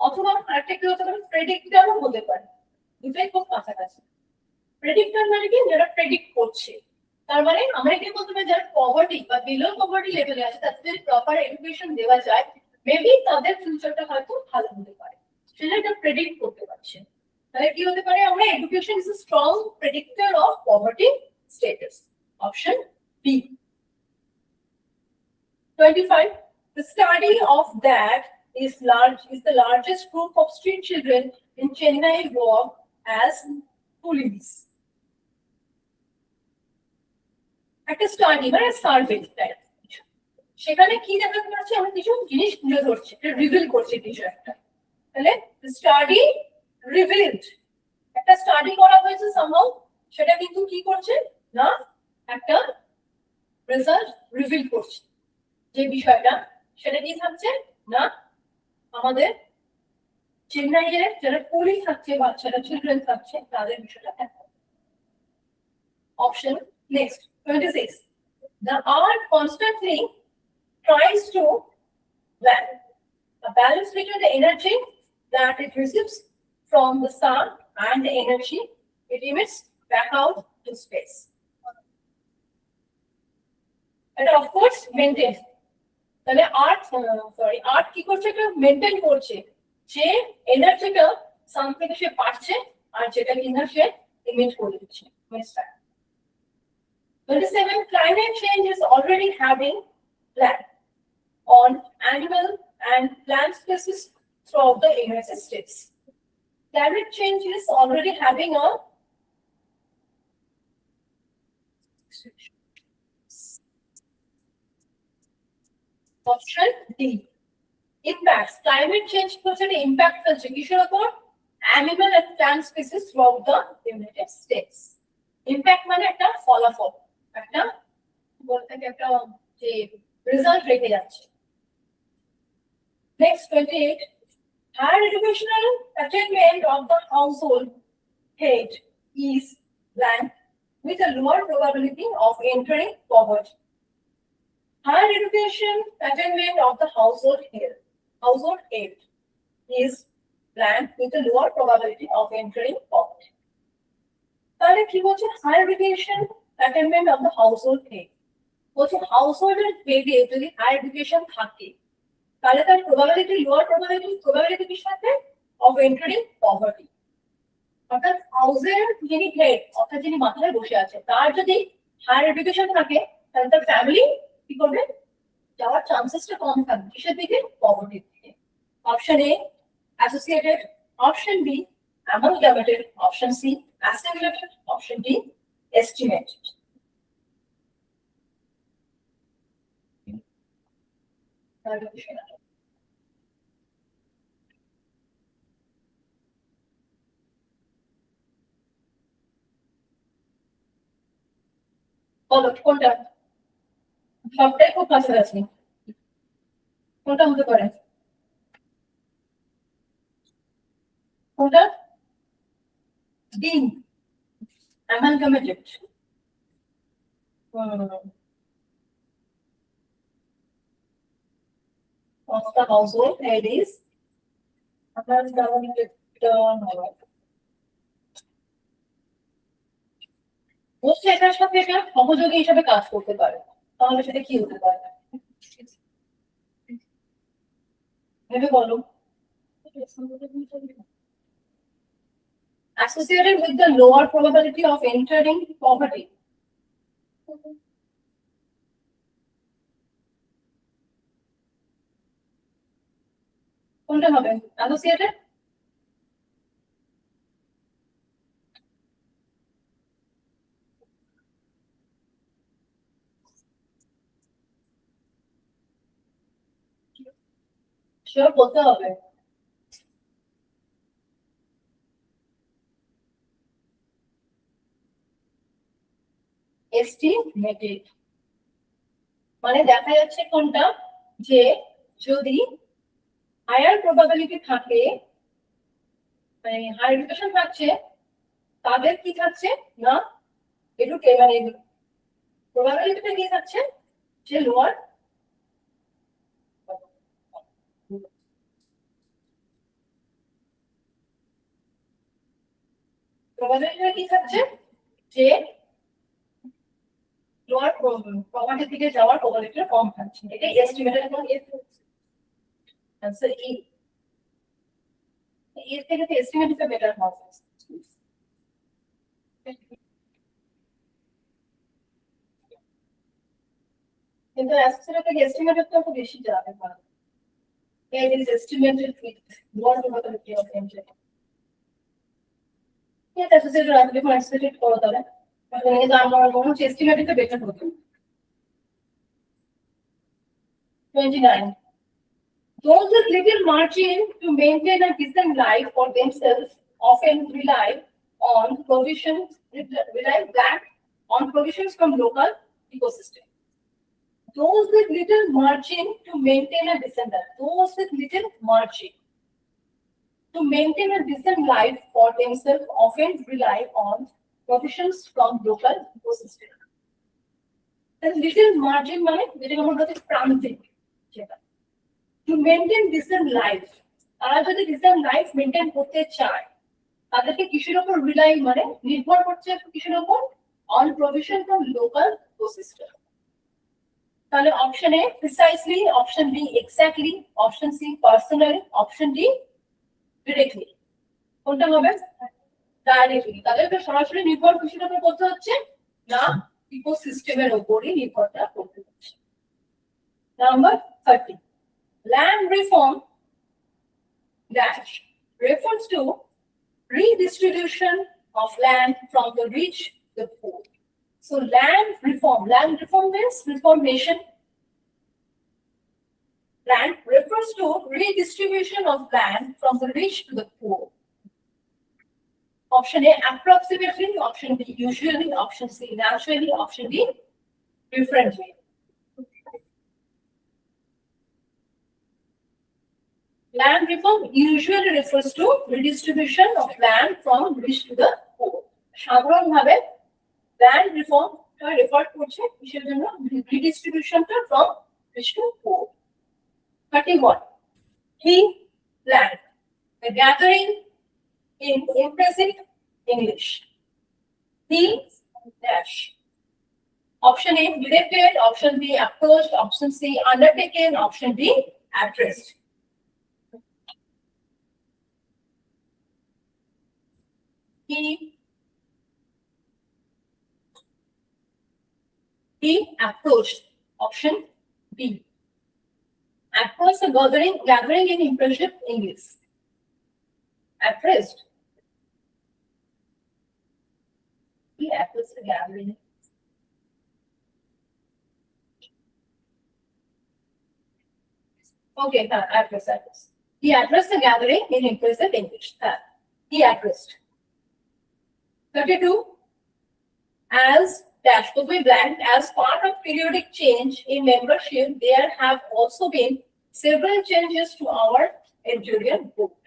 অথবা আরেকটা কি হতে পারে? প্রেডিক্টরও হতে পারে। দুটাই খুব কাছাকাছি। প্রেডিক্টর মানে কি? যারা প্রেডিক্ট করছে, তার মানে আমরা কি বলতে পারি যারা পভার্টি বা বিলো পভার্টি লেভেলে আছে তাদের যদি প্রপার এডুকেশন দেওয়া যায় মেবি তাদের ফিউচারটা হয়তো ভালো হতে পারে, সেটা একটা প্রেডিক্ট করতে পারছে। তাহলে কি হতে পারে? আমরা education is a strong predictor of poverty status. Option B. 25, the study of that is the largest group of street children in Chennai work as coolies. একটা স্টাডি মানে সার্ভে, সেখানে কি দেখাতে পারছে? আমরা কিছু জিনিস তুলে ধরছে, রিভিল করছে কিছু একটা। তাহলে স্টাডি রিভিলড, একটা স্টাডি করা হয়েছে সামহাউ, সেটা কিন্তু কি করছে না একটা রেজাল্ট রিভিল করছে। যে বিষয়টা সেটা কি থাকছে না আমাদের চেন্নাইয়ের যারা কুলি থাকছে, বাচ্চারা চিলড্রেন থাকছে তাদের বিষয়টা দেখা। Option next 26, the art constantly tries to balance between the energy that it receives from the sun and the energy it emits back out to space. And of course maintain. তাহলে art কি করছে? এটা maintain করছে যে এনার্জিটা সান থেকে সে পাচ্ছে আর যেটা কিনা সে ইমিট করে দিচ্ছে। 27, climate change is already having black on animal and plant species throughout the United States. Climate change is already having a option D. Impacts. Climate change হচ্ছে একটা impact ফেলছে কিসের উপর? Animal and plant species throughout the United States. Impact মানে একটা ফলাফল, একটা বলতে একটা যে রেজাল্ট রেখে যাচ্ছে। Next 28, higher educational attainment of the household head is blank with a lower probability of entering poverty. Higher education attainment of the household head is blank with a lower probability of entering poverty. তাহলে কি বলছে? Higher education attainment of the household head, বলছে হাউসহোল্ডের হেডে যদি higher education থাকে তাহলে তার লোয়ার প্রবাবিলিটি কি সাথে? Of entering poverty. অর্থাৎ হাউসের যিনি হেড অর্থাৎ যিনি মাথায় বসে আছে তার যদি হায়ার এডুকেশন থাকে তাহলে তার ফ্যামিলি কি করবে? যাওয়ার চান্সেসটা কম থাকবে কিসের দিকে? পভার্টির দিকে। Option A associated, option B amalgamated, option C assimilated, option D estimated. বলো কোনটা? সবটাই খুব কাছাকাছি। কোনটা হতে পারে? কোনটা? Dean amalgamated. Of the household head is amalgamated. বলছে এটার সাথে এটা সহযোগী হিসাবে কাজ করতে পারে, তাহলে সেটা কি হতে পারে ভেবে বলো। Associated with the lower probability of entering poverty. কোনটা হবে? Associated? শিওর বলতে হবে। এস্টিমেটেড মানে দেখা যাচ্ছে কোনটা, যে যদি হায়ার প্রবাবিলিটি থাকে, মানে হায়ার এডুকেশন থাকছে, তাদের কি থাকছে না একটু মানে প্রবাবিলিটিটা কি থাকছে, যে লোয়ার প্রবাবিলিটিটা কি থাকছে, যে লোয়ার প্রবাবিলিটির দিকে যাওয়ার প্রবাবিলিটিটা কম থাকছে। এটা এস্টিমেটেড এবং আনসার ই। এর থেকে তো এস্টিমেট ইজ বেটার হবে। কিন্তু অ্যাসোসিয়েটেড থেকে এস্টিমেটেড তো খুব বেশি যাবে না। It is estimated with more probability of entry. Yeah, associated রাখলে কোনো associated করো তাহলে। কিন্তু আমার মনে হচ্ছে estimated টা বেটার হতো। 29. Those with little margin to maintain a decent life for themselves often rely back on provisions from local ecosystem. Those with little margin to maintain a decent life. Those with little margin to maintain a decent life for themselves often rely on provisions from local ecosystem. That little margin মানে যেটা আমরা বলতে প্রান্তিক যেটা। To maintain decent life, তারা যদি decent life maintain করতে চায়, তাদেরকে কিসের উপর রিলাই মানে নির্ভর করছে কিসের উপর? On provision from local ecosystem. তাহলে option A precisely, option B exactly, option C personally, option D directly. কোনটা হবে? ডাইরেক্টলি। তাদেরকে সরাসরি নির্ভর কিসের উপর করতে হচ্ছে না ইকোসিস্টেমের উপরই নির্ভরটা করতে হচ্ছে। Number 30, land reform dash refers to redistribution of land from the rich to the poor. So land reform means reformation. Land refers to redistribution of land from the rich to the poor. Option A approximately, option B usually, option C naturally, option D differently. Land reform usually refers to redistribution of land from rich to the poor. সাধারণভাবে land reform refer করছে কিসের জন্য? রিডিস্ট্রিবিউশনটা from rich to poor. 31, key land, the gathering in impressive English. Key dash. Option A directed, option B approached, option C undertaken, option D addressed. He approached, option B. Approached the gathering in impressive English. Addressed. He approached the gathering. Okay, address. He addressed the gathering in impressive English. He addressed. 32, as dash to be blank. As part of periodic change in membership, there have also been several changes to our editorial board.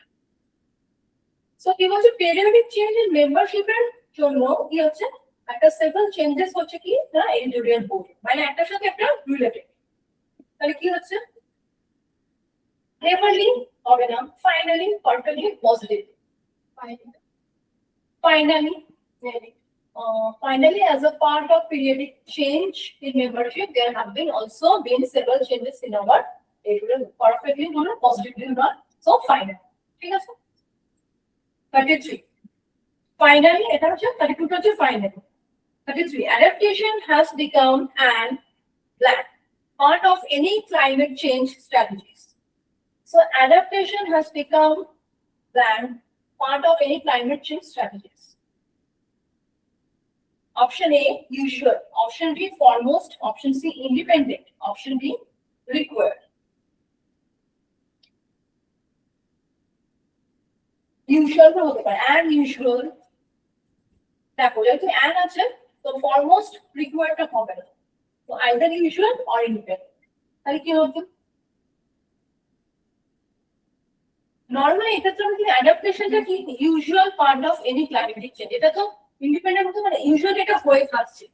So কি বলছে periodic change in membership এর জন্য কি হচ্ছে একটা several changes হচ্ছে কি না editorial board মানে একটার সাথে একটা রিলেটেড তাহলে কি হচ্ছে cleverly হবে না finally perfectly positive finally as a part of periodic change in membership there have been also been several changes in our editorial perfectly not positively not so finally ঠিক আছে 33 finally এটা হচ্ছে 32 হচ্ছে finally 33 adaptation has become an blank part of any climate change strategies. So adaptation has become blank part of any climate change strategies. Option A usual, option B foremost, option C independent, option D required. Usual to hote pare and usual দেখো যেহেতু and আছে তো foremost required টা হবে না তো either usual or independent তাহলে কি হবে নরমালি এটা তো আমাদের অ্যাডাপ্টেশনটা কি usual part of any climatic change এটা তো ইন্ডিপেন্ডেন্ট হতে মানে ইউজুয়ালি এটা হয়ে থাকছে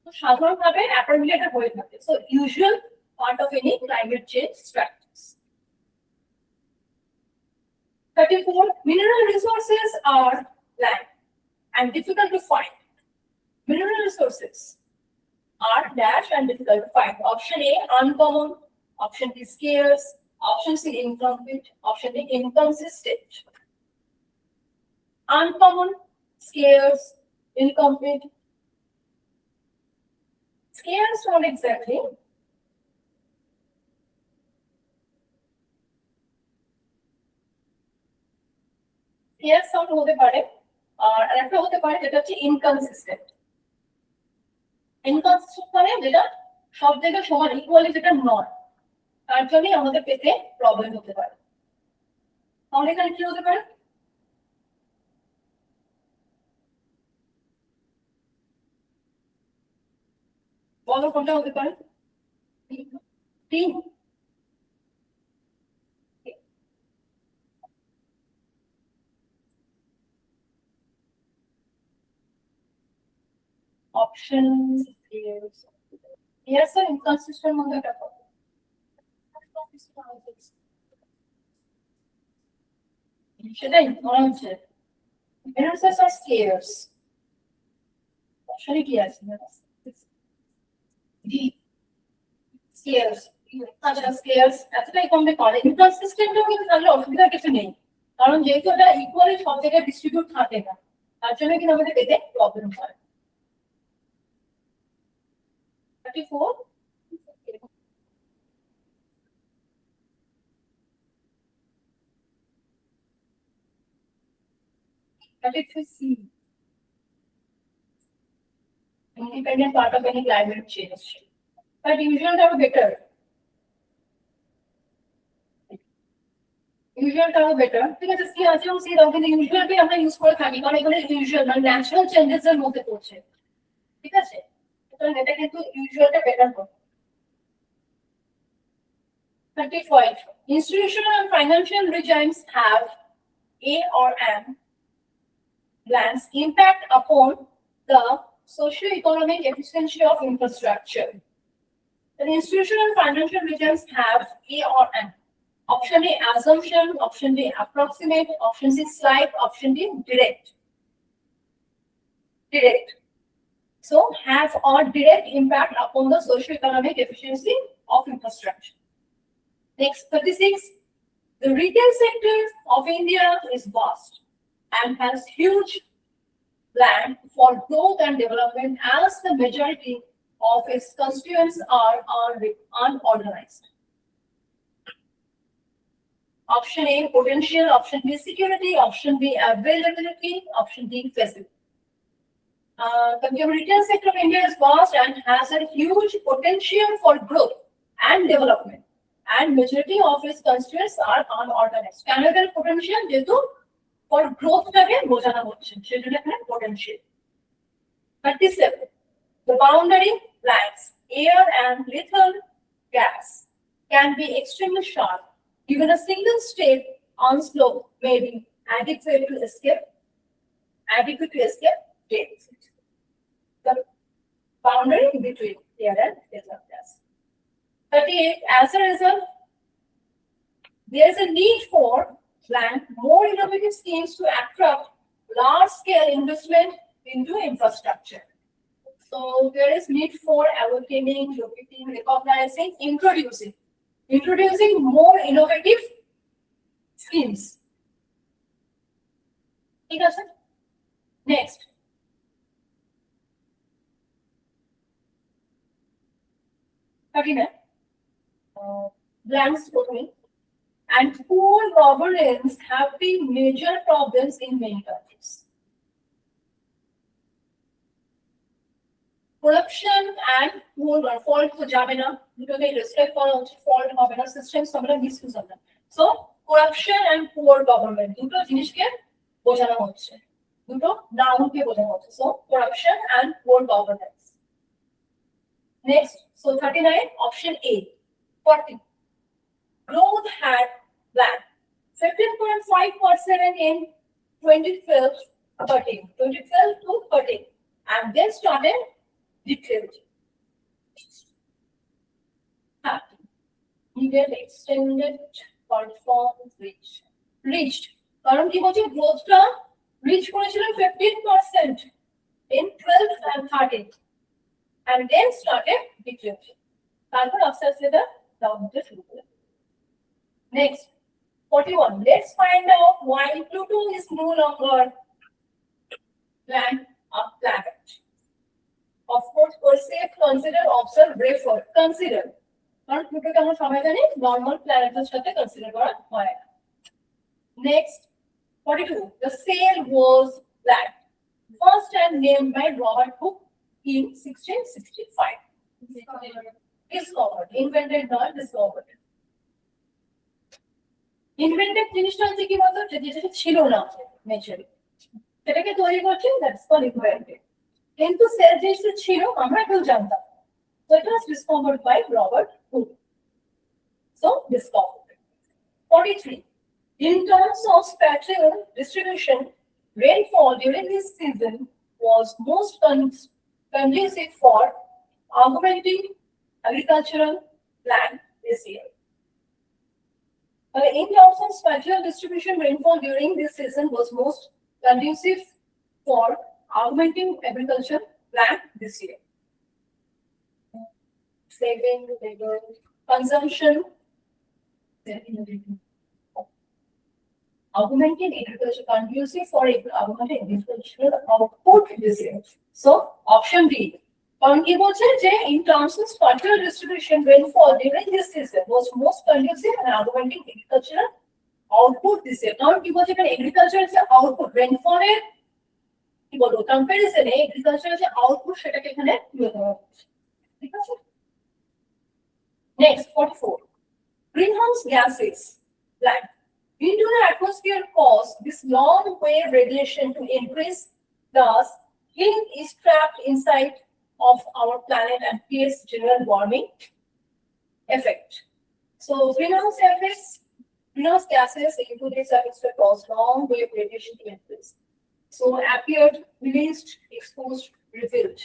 তো সাধারণভাবে অ্যাপারেন্টলি এটা হয়ে থাকে so usual part of any climate change strategies 34 mineral resources are blank and difficult to find mineral resources are dash and difficult to find option A uncommon option B scarce option C incomplete option D inconsistent uncommon scarce incomplete scarce not exactly scarce sound হতে পারে আর একটা হতে পারে যেটা হচ্ছে inconsistent inconsistent মানে যেটা সব জায়গায় সমান ইকুয়ালি যেটা নয় তার জন্যই আমাদের পেতে প্রবলেম হতে পারে তাহলে এখানে কি হতে পারে বলো কোনটা হতে পারে তিন options yes sir inconsistent মধ্যে একটা সেটাই মনে হচ্ছে minerals are scarce আসলে কি আছে ডি scarce আচ্ছা scarce এতটাই কমবে করে inconsistent ও কিন্তু তাহলে অসুবিধা কিছু নেই কারণ যেহেতু এটা ইকুয়ালি সব জায়গায় ডিস্ট্রিবিউট থাকে না তার জন্য কিন্তু আমাদের পেতে প্রবলেম হয় 34 33C independent part of any climate change but usual are better usual are better ঠিক আছে সি আছে এবং সি দাও কিন্তু usual কে আমরা ইউজ করে থাকি কারণ এখানে usual মানে ন্যাচারাল চেঞ্জেস এর মধ্যে পড়ছে ঠিক আছে তো এটা কিন্তু usualটা বেটার হবে 35 institutional and financial regimes have A or M plans impact upon the socio-economic efficiency of infrastructure. The institutional and financial regimes have A or M. Option A assumption, option B approximate, option C slight, option D direct. Direct. So have or direct impact upon the socio-economic efficiency of infrastructure. Next 36. The retail sector of India is vast and has huge plan for growth and development as the majority of its constituents are unorganized. Option A potential, option B security, option B availability, option D facility. The retail sector of India is vast and has a huge potential for growth and development, and majority of its constituents are unorganized. Canada potential যেহেতু for growth টাকে বোঝানো হচ্ছে সেজন্য এখানে potential 37 The boundary blanks, air and lethal gas, can be extremely sharp. Even a single step onslaught may be adequate to escape death. The boundary between air and lethal gas. 38. As a result, there is a need for more innovative schemes to attract large-scale investment into infrastructure. So there is need for allocating, locating, recognizing, introducing more innovative schemes. ঠিক আছে? Next. Blanks for me. And poor governance have been major problems in many countries. Corruption and poor fault to যাবে না, দুটোকে respect করা উচিত, fault হবে না, system আমরা মিসইউজ হবে না। So corruption and poor government দুটো জিনিসকে বোঝানো হচ্ছে, দুটো নাউনকে বোঝানো হচ্ছে। So corruption and poor governance. Next, so 39, option A. 40. Growth had plan 15.5% in 2012 to 13, and then started decreasing. Needed extended performance reached. কারণ কি বলছে গ্রোথটা রিচ করেছিল 15% in 12 and 13, and then started decreasing. তারপর আস্তে আস্তে এটা ডাউন হতে শুরু করে। Next, 41. Let's find out why Pluto is no longer a planet. Of course, perceive, consider, observe, refer. Consider. কারণ প্লুটোকে আমরা সবাই জানি নর্মাল প্ল্যানেটের সাথে কনসিডার করা হয়। Next, 42. The sail was black. First and named by Robert Hooke in 1665. Discovered. Invented, not discovered. Invented জিনিসটা হচ্ছে কি বলতো, যেটা ছিল না নেচারে সেটাকে তৈরি করছে, দ্যাটস কল্ড ইনভেন্টেড। কিন্তু সেল জিনিসটা ছিল, আমরা কেউ জানতাম, so it was discovered by Robert Hooke. So discovered. 43. In terms of spatial distribution, rainfall during this season was most conducive for augmenting agricultural land this year. In terms of spatial distribution, rainfall during this season was most conducive for augmenting agriculture land this year. Saving labor, consumption, augmenting agriculture, conducive for augmenting agricultural output this year. So option B. কারণ কি বলছে যে in terms of spatial distribution, rainfall during this season was most conducive and augmenting agricultural output this year. কারণ কি বলছে এখানে agriculture যে output, rainfall এর কি বলবো comparison এ agriculture যে output সেটাকে এখানে তুলে ধরা হচ্ছে। ঠিক আছে? Next, 44. Greenhouse gases like into the atmosphere cause this long wave radiation to increase, thus heat is trapped inside of our planet and creates general warming effect. So greenhouse gases into this atmosphere cause long wave radiation to increase. So appeared, released, exposed, revealed.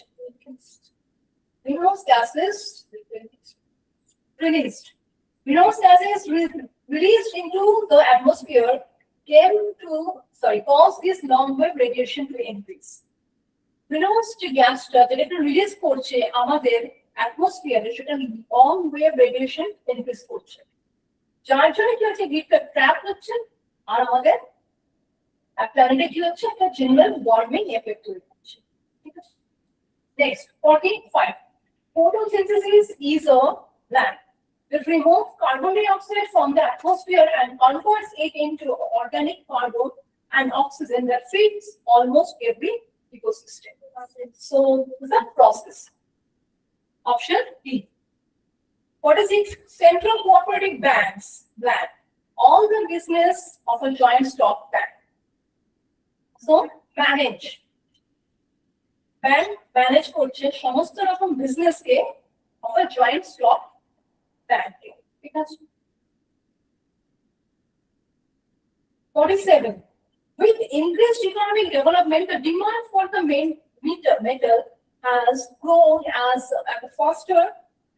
Greenhouse gases released. Greenhouse gases released into the atmosphere cause this long wave radiation to increase. Greenhouse যে গ্যাসটা যেটা release করছে আমাদের অ্যাটমসফিয়ারে, সেটা long wave radiation increase করছে, যার জন্য কি হচ্ছে হিটটা ট্র্যাপ হচ্ছে আর আমাদের প্ল্যানেটে কি হচ্ছে একটা জেনারেল ওয়ার্মিং এফেক্ট তৈরি হচ্ছে। ঠিক আছে? Next 45. Photosynthesis is a plant that removes carbon dioxide from the atmosphere and converts it into organic carbon and oxygen that feeds almost every ecosystem. So the process. Option B. What is it? Central cooperative banks plan all the business of a joint stock bank. So manage bank manage করছে সমস্ত রকম business K of a joint stock bank. ঠিক আছে। 47. With increased economic development, the demand for the main metal has grown at a faster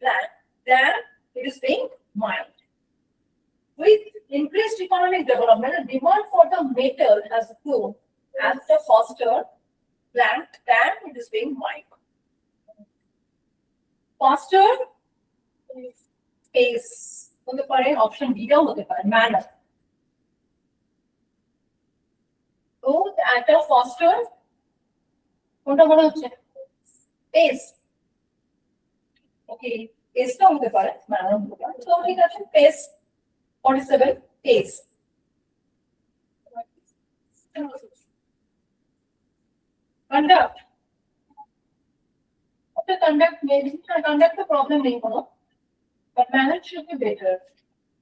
rate than it is being mined. With increased economic development, the demand for the metal has grown at a faster rate than it is being mined. Faster pace হতে পারে, option ডিটাও হতে পারে, manner. Growth at a faster কোনটা মনে হচ্ছে? Pace. ওকে, পেসটা হতে পারে, manner হতে পারে। তো ঠিক আছে, pace 47 pace. Conduct. Okay, conduct maybe conduct the problem নেই কোনো, but manage should be better.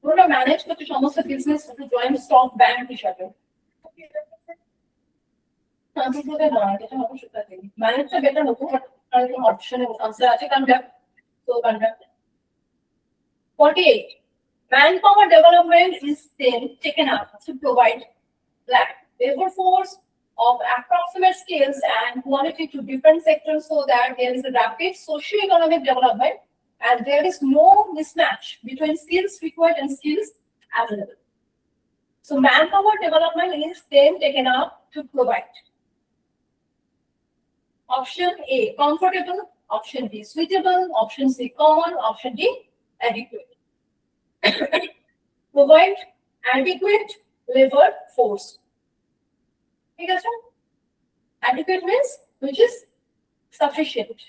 তোমরা ম্যানেজ করতে সমস্ত বিজনেস জয়েন্ট স্টক ব্যাংক হিসাবে। ম্যানেজটা বেটার হতো, বাট অপশনে আনসার আছে conduct. So conduct. 48. Manpower development is then taken up to provide labor force of approximate skills and quality to different sectors so that there is a rapid socio-economic development and there is no mismatch between skills required and skills available. So manpower development is then taken up to provide. Option A, comfortable. Option B, suitable. Option C, common. Option D, adequate. Provide adequate labor force. ঠিক আছে? Adequate means which is sufficient.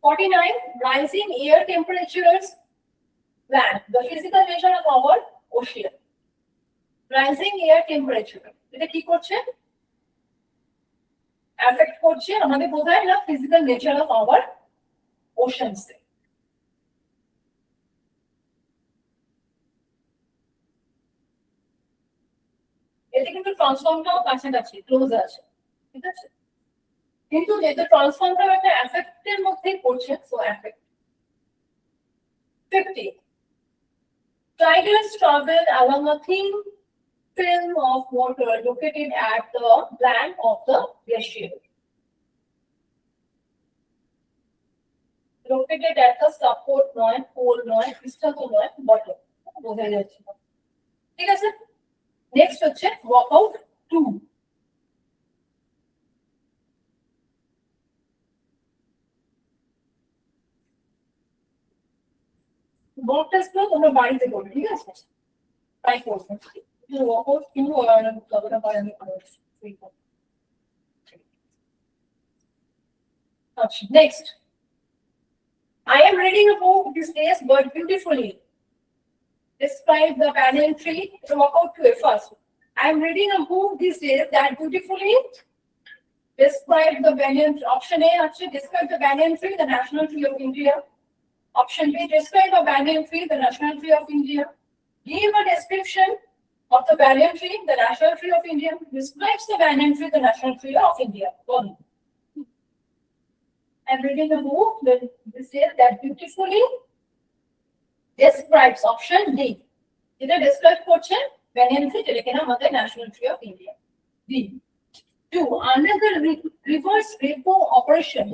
49. Rising air temperatures land the physical nature of our ocean. Rising air temperature এটা কি করছে? Affect করছে আমাদের বোঝায় না physical nature of our oceans. এতে কিন্তু ট্রান্সফর্মটাও কাছাকাছি ক্লোজ আছে। ঠিক আছে, কিন্তু যেহেতু ট্রান্সফর্মটা একটা এফেক্টের মধ্যেই পড়ছে, so effect. 50. Tidals travel along a thin film of water located at the flank of the glacier. Located at the support নয়, পোল নয়, পৃষ্ঠত নয়, বটম। বোঝা যাচ্ছে। ঠিক আছে, নেক্সট হচ্ছে ওয়ার্কআউট 2। মক টেস্টগুলো তোমরা বাড়িতে করবে, ঠিক আছে? ট্রাই করবে। ওয়ার্কআউট 2 আর কতটা পারে আমি করছি। আচ্ছা, next. I am reading a book these days, but beautifully. Describe the banyan tree. So workout 2 first. I am reading a book these days that beautifully describe the banyan. Option A, actually describe the banyan tree, the national tree of India. Option B, describe a banyan tree, the national tree of India. Give a description of the banyan tree, the national tree of India. Describes the banyan tree, the national tree of India. One. I'm reading a book that says that beautifully describes. Option D. Either describe করছে banyan tree যেটা কিনা আমাদের national tree of India. D. 2. Under the reverse repo operation,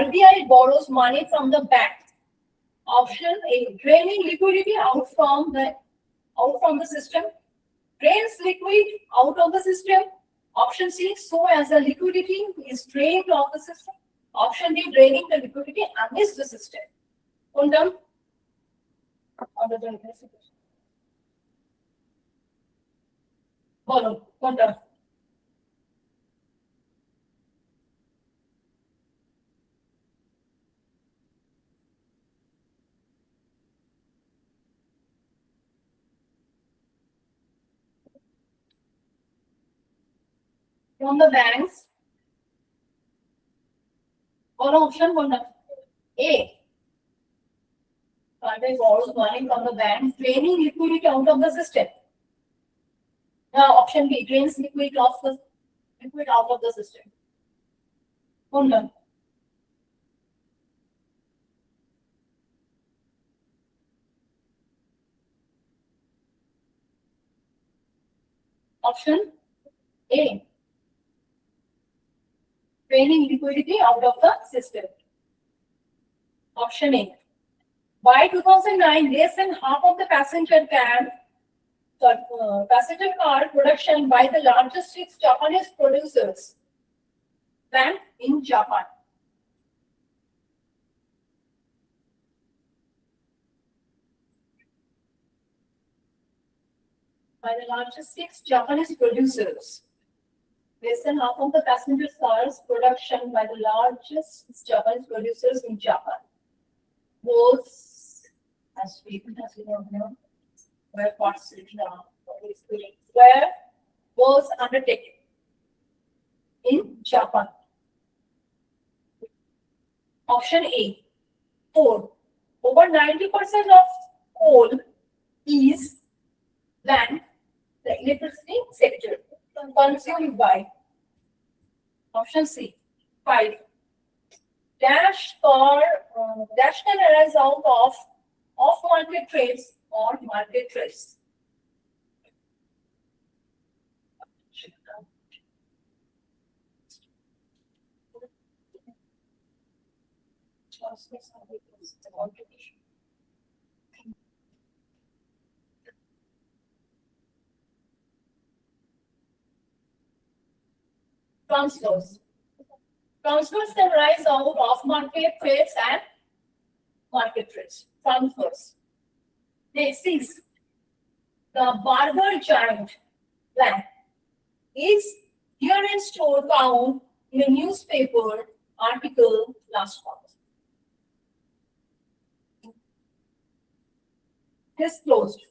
RBI borrows money from the bank. Option A, draining liquidity out from the system. Drains liquid out of the system. Option C, so as the liquidity is drained off the system. Option D, draining the liquidity amidst the system. Under the বলো কোনটা? From the banks. One option কোনটা? A. RBI borrows money from the bank, draining liquidity out of the system. Option B, drains liquid out of the system. কোনটা? Option A, draining liquidity out of the system. Option A, by 2009, less than half of the passenger car production by the largest 6 Japanese producers than in Japan. By the largest 6 Japanese producers, less than half of the passenger cars production by the largest 6 Japanese producers in Japan was, as we don't know, where was undertaken in Japan. Option A, coal. Over 90% of coal is than the electricity sector consumed by. Option C, 5. Dash can arise out of off-market trades or market trades. Transfers. Transfers can rise out of market trades and market trades. Transfers. Next is the barber giant plan is year-end store count in a newspaper article last month. Disclosed.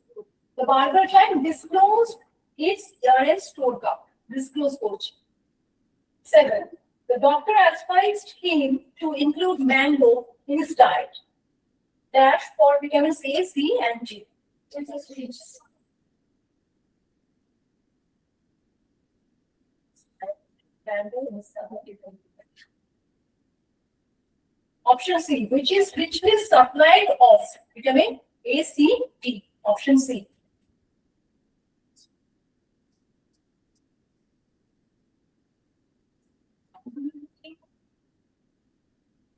The barber giant disclosed its year-end store count. Disclosed coach. 7. The doctor advised him to include mango in his diet. Dash for vitamins A, C, and G. Option C, which is richly supplied of vitamin A, C, D. Option C.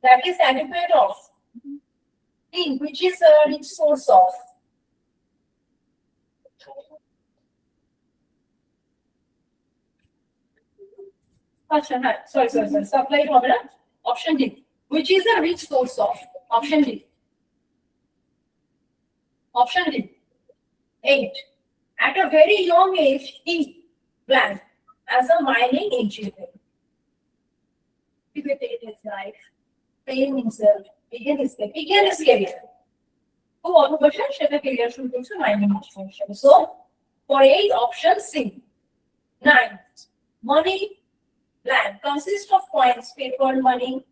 That is adequate of. D, which is a rich source of. Sorry. Supplied of. Option D, which is a rich source of. Option D. Option D. 8. At a very young age, he planned as a mining engineer. He will take his life, train himself, begin his career. Who also the career should go to mining engineer. So, for 8, option C. 9. Money plan consists of coins, paper money,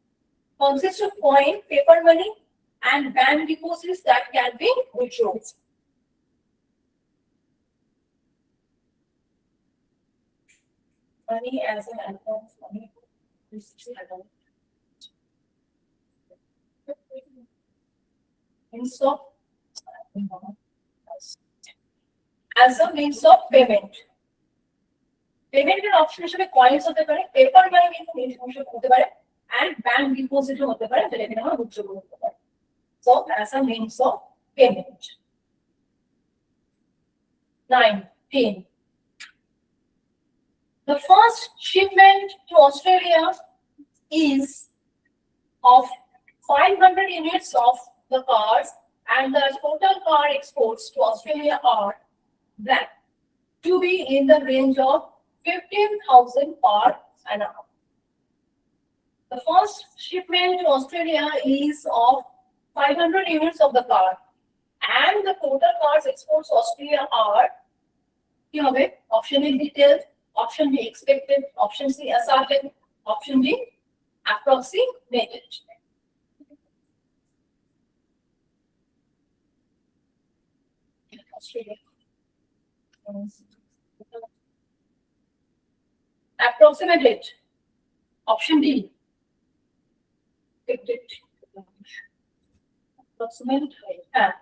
and bank deposits that can be withdrawn. Money as an advance money. As a means of payment. Payment option হিসেবে coins হতে পারে, paper money হতে পারে, and bank deposit হতে পারে, যেটা এখানে আমরা withdraw করতে পারি. So as a means of payment. 9, 10. The first shipment to Australia is of 500 units of the cars, and the total car exports to Australia are that to be in the range of 15,000 per annum. The first shipment to Australia is of 500 units of the car, and the total cars exports to Australia are. Option A detailed, option B expected, option C asserted, option D approximated. Australia. Approximated. Option D.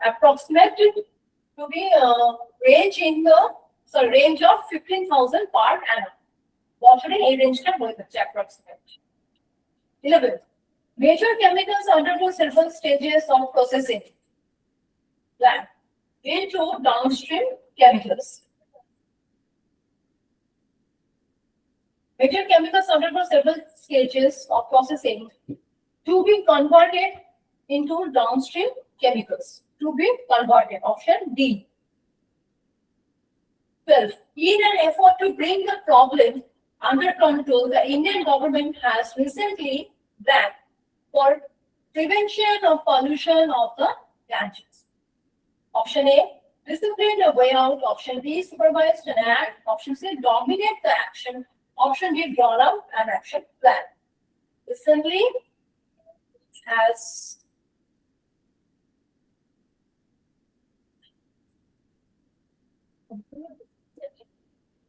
approximate to be range of 15,000 per annum. বছরে এই রেঞ্জটা হয়ে যাচ্ছে approximate. 11. Major chemicals undergo several stages of processing. Plant into downstream chemicals. Major chemicals undergo several stages of processing to be converted into downstream chemicals. To be converted. Option D. 12. In an effort to bring the problem under control, the Indian government has recently planned for prevention of pollution of the Ganges. Option A. Discipline a way out. Option B. Supervised an act. Option C. Dominate the action. Option D. Drawn up an action plan. Recently has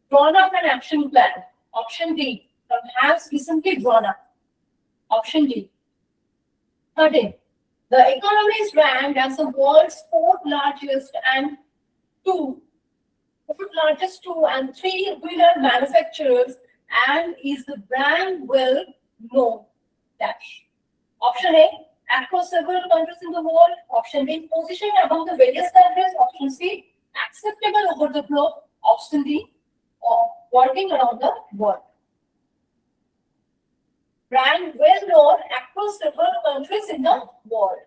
drawn up an action plan. Option D. Has recently drawn up. Option D. 13. The economy is ranked as the world's fourth largest and three-wheeler manufacturers and is the brand well known. Dash. Option A. Across several countries in the world. Option B. Positioned among the various countries. Option C. Acceptable over the globe. Option D. Working around the world. Brand well known across several countries in the world.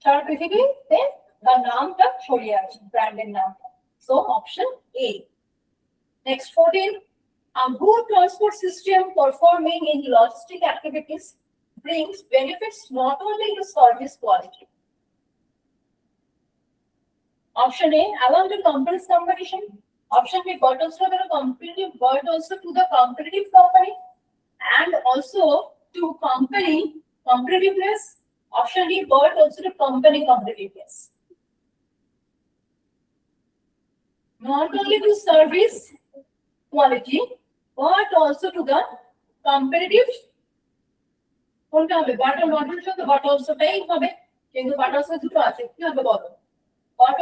সারা পৃথিবীতে তার নামটা ছড়িয়ে আছে, ব্র্যান্ডের নামটা। So option A. Next 14. A good transport system performing in logistic activities brings benefits not only to service quality. Option A. Along the company's competition. Option B. But also to the competitive company and also to company competitiveness. Option D. But also to company competitiveness. Not only to service quality, but also to the competitive. কোনটা হবে? But or not also the but also টাই হবে, কিন্তু but also দুটো আছে, কি হবে বলো? But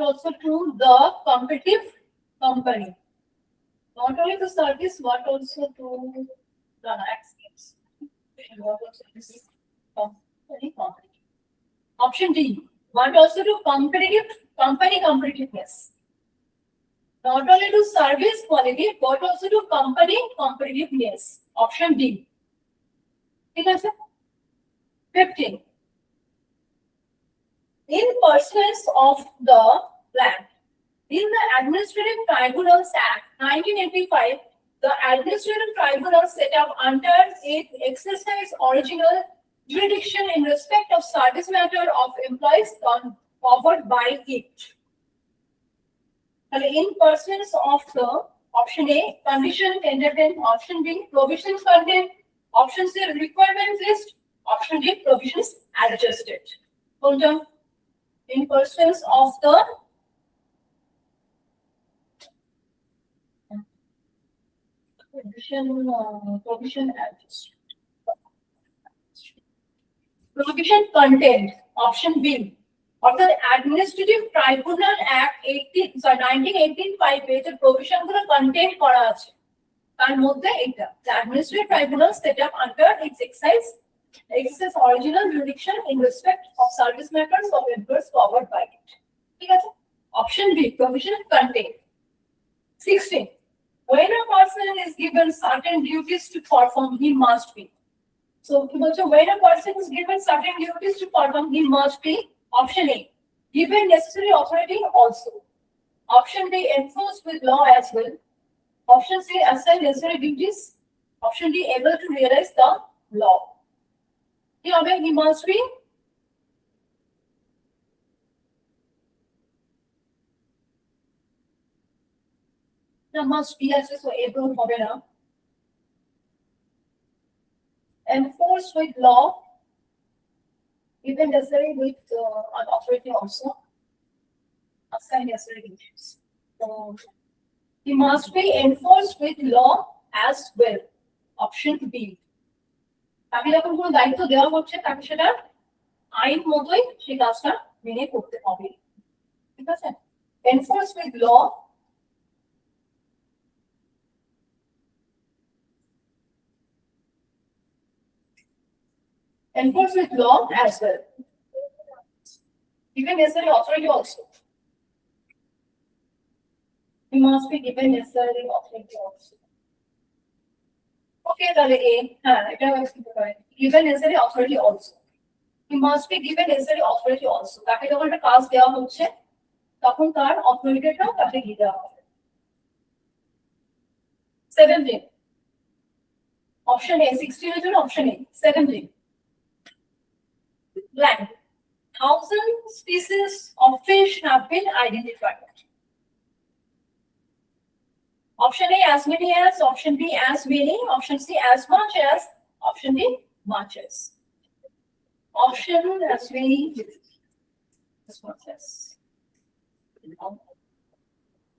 also to the competitive company. Not only to service, but also to the excuse. Option D. But also to competitive company competitiveness. Not only to service quality, but also to company competitiveness. Option D. ঠিক আছে? 15. In pursuance of the plan, in the Administrative Tribunals Act 1985, the Administrative Tribunal set up under it exercise original jurisdiction in respect of service matter of employees covered by it. In pursuance of the option A, condition entertained. Option B, provisions contained. Option C, requirement list. Option D, provisions adjusted. In pursuance of the provision adjusted. Provision contained. Option B. অর্থাৎ administrative tribunal act 1985 এ যে প্রভিশনগুলো contain করা আছে তার মধ্যে এটা administrative tribunal set up under it's exercise original jurisdiction in respect of service matters of employees covered by it. ঠিক আছে? Option B, provision contained. 16. When a person is given certain duties to perform, he must be. So when a person is given certain duties to perform, he must be. Option A, given necessary authority also. Option B, enforced with law as well. Option C, assign necessary duties. Option D, able to realize the law. He must be. Now must be as so able হবে না. Enforced with law. Even necessary with an authority also. Assign necessary duties. So He must be enforced with law as well. Option B. তাকে যখন কোনো দায়িত্ব দেওয়া হচ্ছে তাকে সেটা আইন মতোই সেই কাজটা মেনে করতে হবে। ঠিক আছে? Enforce with law, enforce with law as well. Given necessary authority also. He must be given necessary authority also. Okay, তাহলে A, হ্যাঁ এটা লিখতে পারেন। Given necessary authority also. He must be given necessary authority also. তাকে যখন একটা কাজ দেওয়া হচ্ছে তখন তার অথরিটিটাও তাকে দিতে হবে। 17. Option A, 16 এর জন্য option A, 17. Blank. 1,000 species of fish have been identified. Option A, as many as. Option B, as many. Option C, as much as. Option D, much as. Option as many, as much as.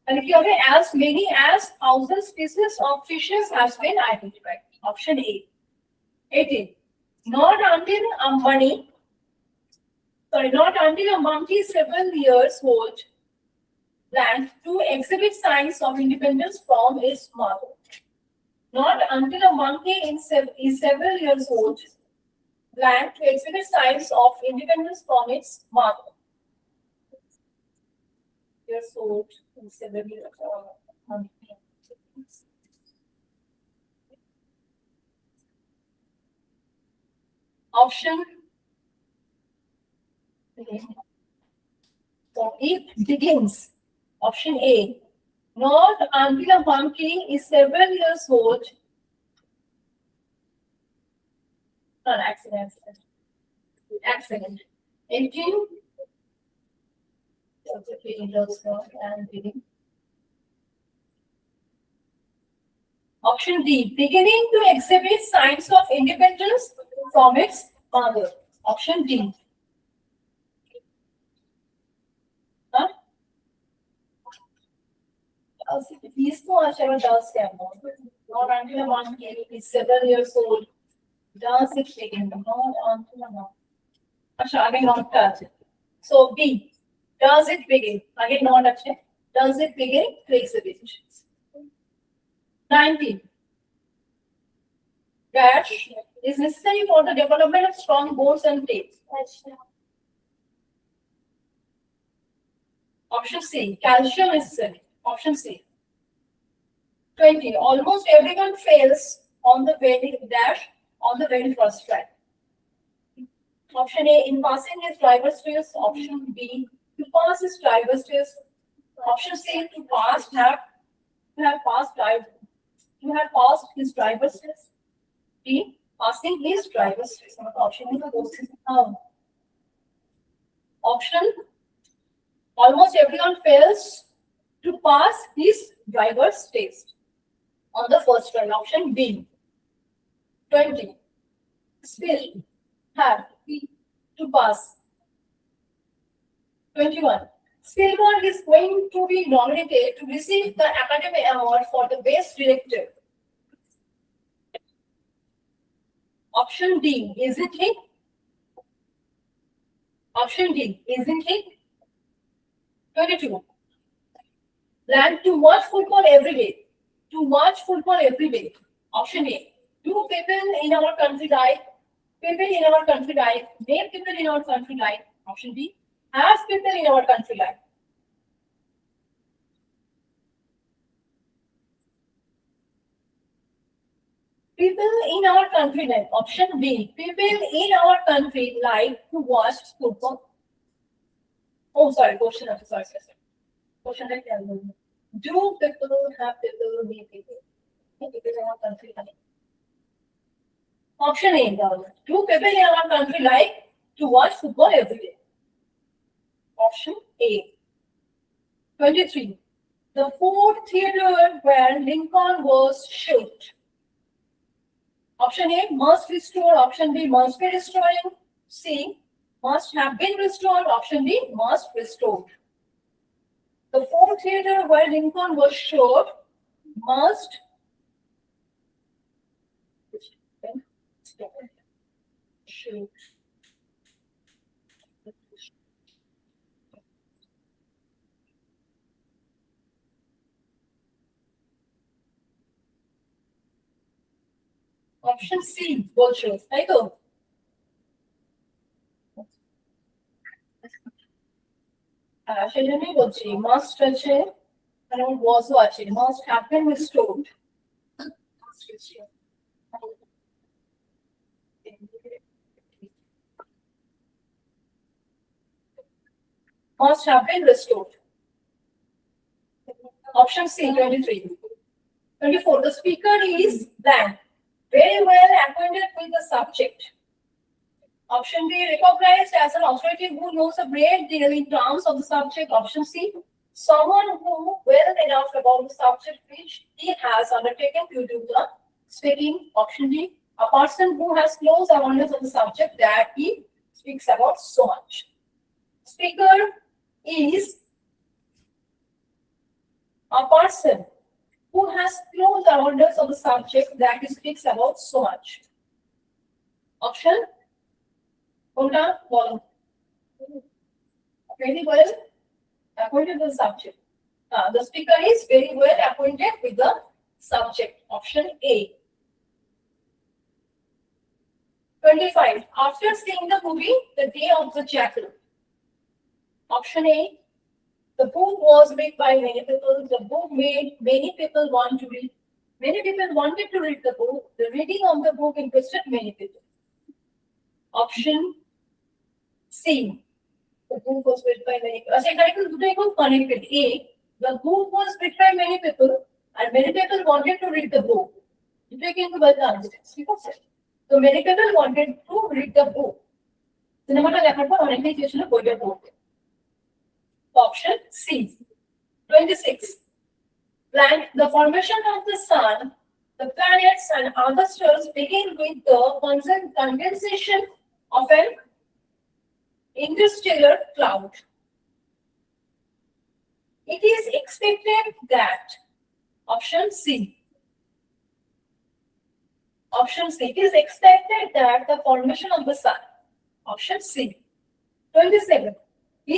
And if you have as many as 1,000 species of fishes has been identified. Option A. 18. Not until a monkey several years old learned to exhibit signs of independence from its mother. Not until a monkey is several years old learned to exhibit signs of independence from its mother. Years old and several years old. Option so it begins. Option A. Not until a monkey is several years old. Not accident. 18. Option D. Beginning to exhibit signs of independence from its mother. Option D. These two are does them. Not until a monkey is several years old. Does it begin? Not until a monkey. Again, not touch. So B. Does it begin? Again, not touch. Does it begin to exhibit? 19. Dash is necessary for the development of strong bones and plates. Option C. Calcium is necessary. Option C. 20. Almost everyone fails on the very first try. Option A. In passing his driver's test. Option B. To pass his driver's test. Option C. To have passed his driver's test. D. Passing his driver's test. Option almost everyone fails to pass his driver's test on the first try. Option B. 20. Still have to pass. 21. Spielberg is going to be nominated to receive the Academy Award for the Best Director. Option D. Isn't he? Option D. Isn't he? 22. Plan to watch football every day. To watch football every day. Option A. Do people in our country die? People in our country die. Make people in our country die. Option B. Have people in our country die. People in our country like. Option B. People in our country like to watch football. Oh, sorry. Question. Sorry. Question like that. Do people have people meet people? People in our country like. Option A. Do people in our country like to watch football every day? Option A. 23. The Ford Theater where Lincoln was shot. Option A. Must restore. Option B. Must be restoring. C. Must have been restored. Option D. Must restore. The Ford Theatre where Lincoln was showed must shoot. Option C বলছো তাই তো সেই জন্যই বলছি must আছে কারণ ওয়াজও আছে must have been restored must have been restored. Option C 23. 24. The speaker is blank, very well acquainted with the subject. Option B, recognized as an authority who knows a great deal in terms of the subject. Option C, someone who well enough about the subject which he has undertaken to do the speaking. Option D, a person who has close awareness of the subject that he speaks about so much. Speaker is a person who has close awareness of the subject that he speaks about so much. Option কোনটা বলো very well acquainted with the subject. The speaker is very well acquainted with the subject. Option A. 25. After seeing the movie The Day of the Jackal. Option A. The book was read by many people. The book made many people want to read. Many people wanted to read the book. The reading of the book interested many people. Option C. The book was read by many people. Connected. A. The book was read by many people and many people wanted to read the book. So many people wanted to read the book. Cinemata দেখার পর অনেকেই চেয়েছিল বইটা পড়তে। Option C. 26. Blank. The formation of the sun, the planets, and other stars begin with the condensation of an interstellar cloud. It is expected that option C. Option C. It is expected that the formation of the sun. Option C. 27.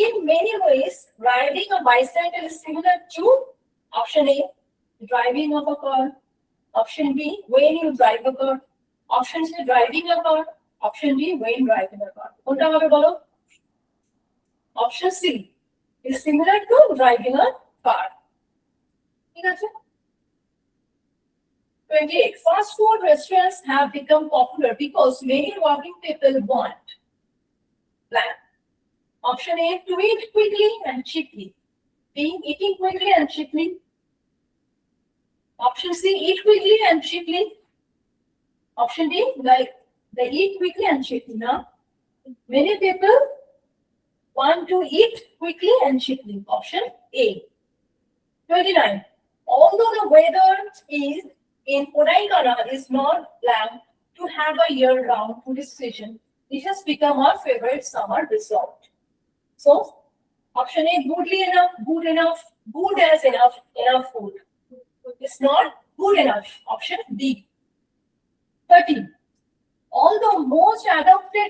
In many ways, riding a bicycle is similar to option A, driving of a car. Option B, when you drive a car. Option C, driving a car. Option D, when driving a car. কোনটা হবে বলো? Option C is similar to driving a car. ঠিক আছে? 28. Fast food restaurants have become popular because many working people want blank. Option A, to eat quickly and cheaply. B, eating quickly and cheaply. Option C, eat quickly and cheaply. Option D, like they eat quickly and cheaply. Now, many people want to eat quickly and cheaply. Option A. 29. Although the weather is in Kodaikanal is not planned to have a year-round tourist season, it has become our favorite summer resort. So, option A, goodly enough, good enough, good as enough, enough food. It's not good enough. Option B. 30. Although most adopted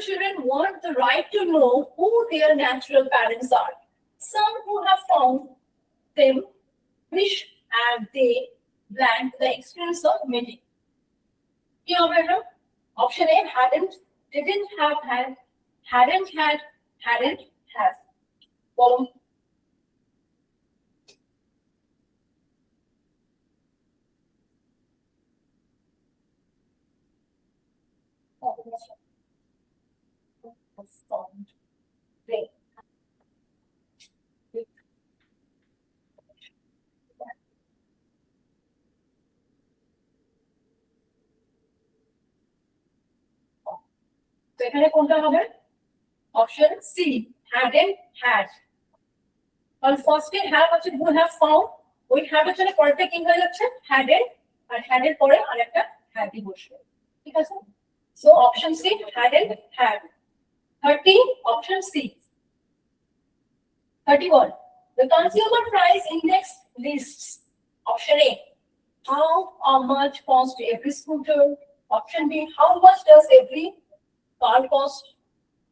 children want the right to know who their natural parents are. Some who have found them wish and they blank the experience of meeting. Option A, hadn't, didn't have had, hadn't had, hadn't have. Follow. তো এখানে কোনটা হবে option C hadn't had কারণ ফার্স্টে have আছে would have found ওই হ্যাডের জন্য পরেরটা কি হয়ে যাচ্ছে হ্যাডের, আর হ্যাডের পরে আরেকটা হ্যাডই বসবে, ঠিক আছে? So option C headed had. 30 option C. 31 the consumer price index lists option A how much cost every scooter, option B how much does every car cost,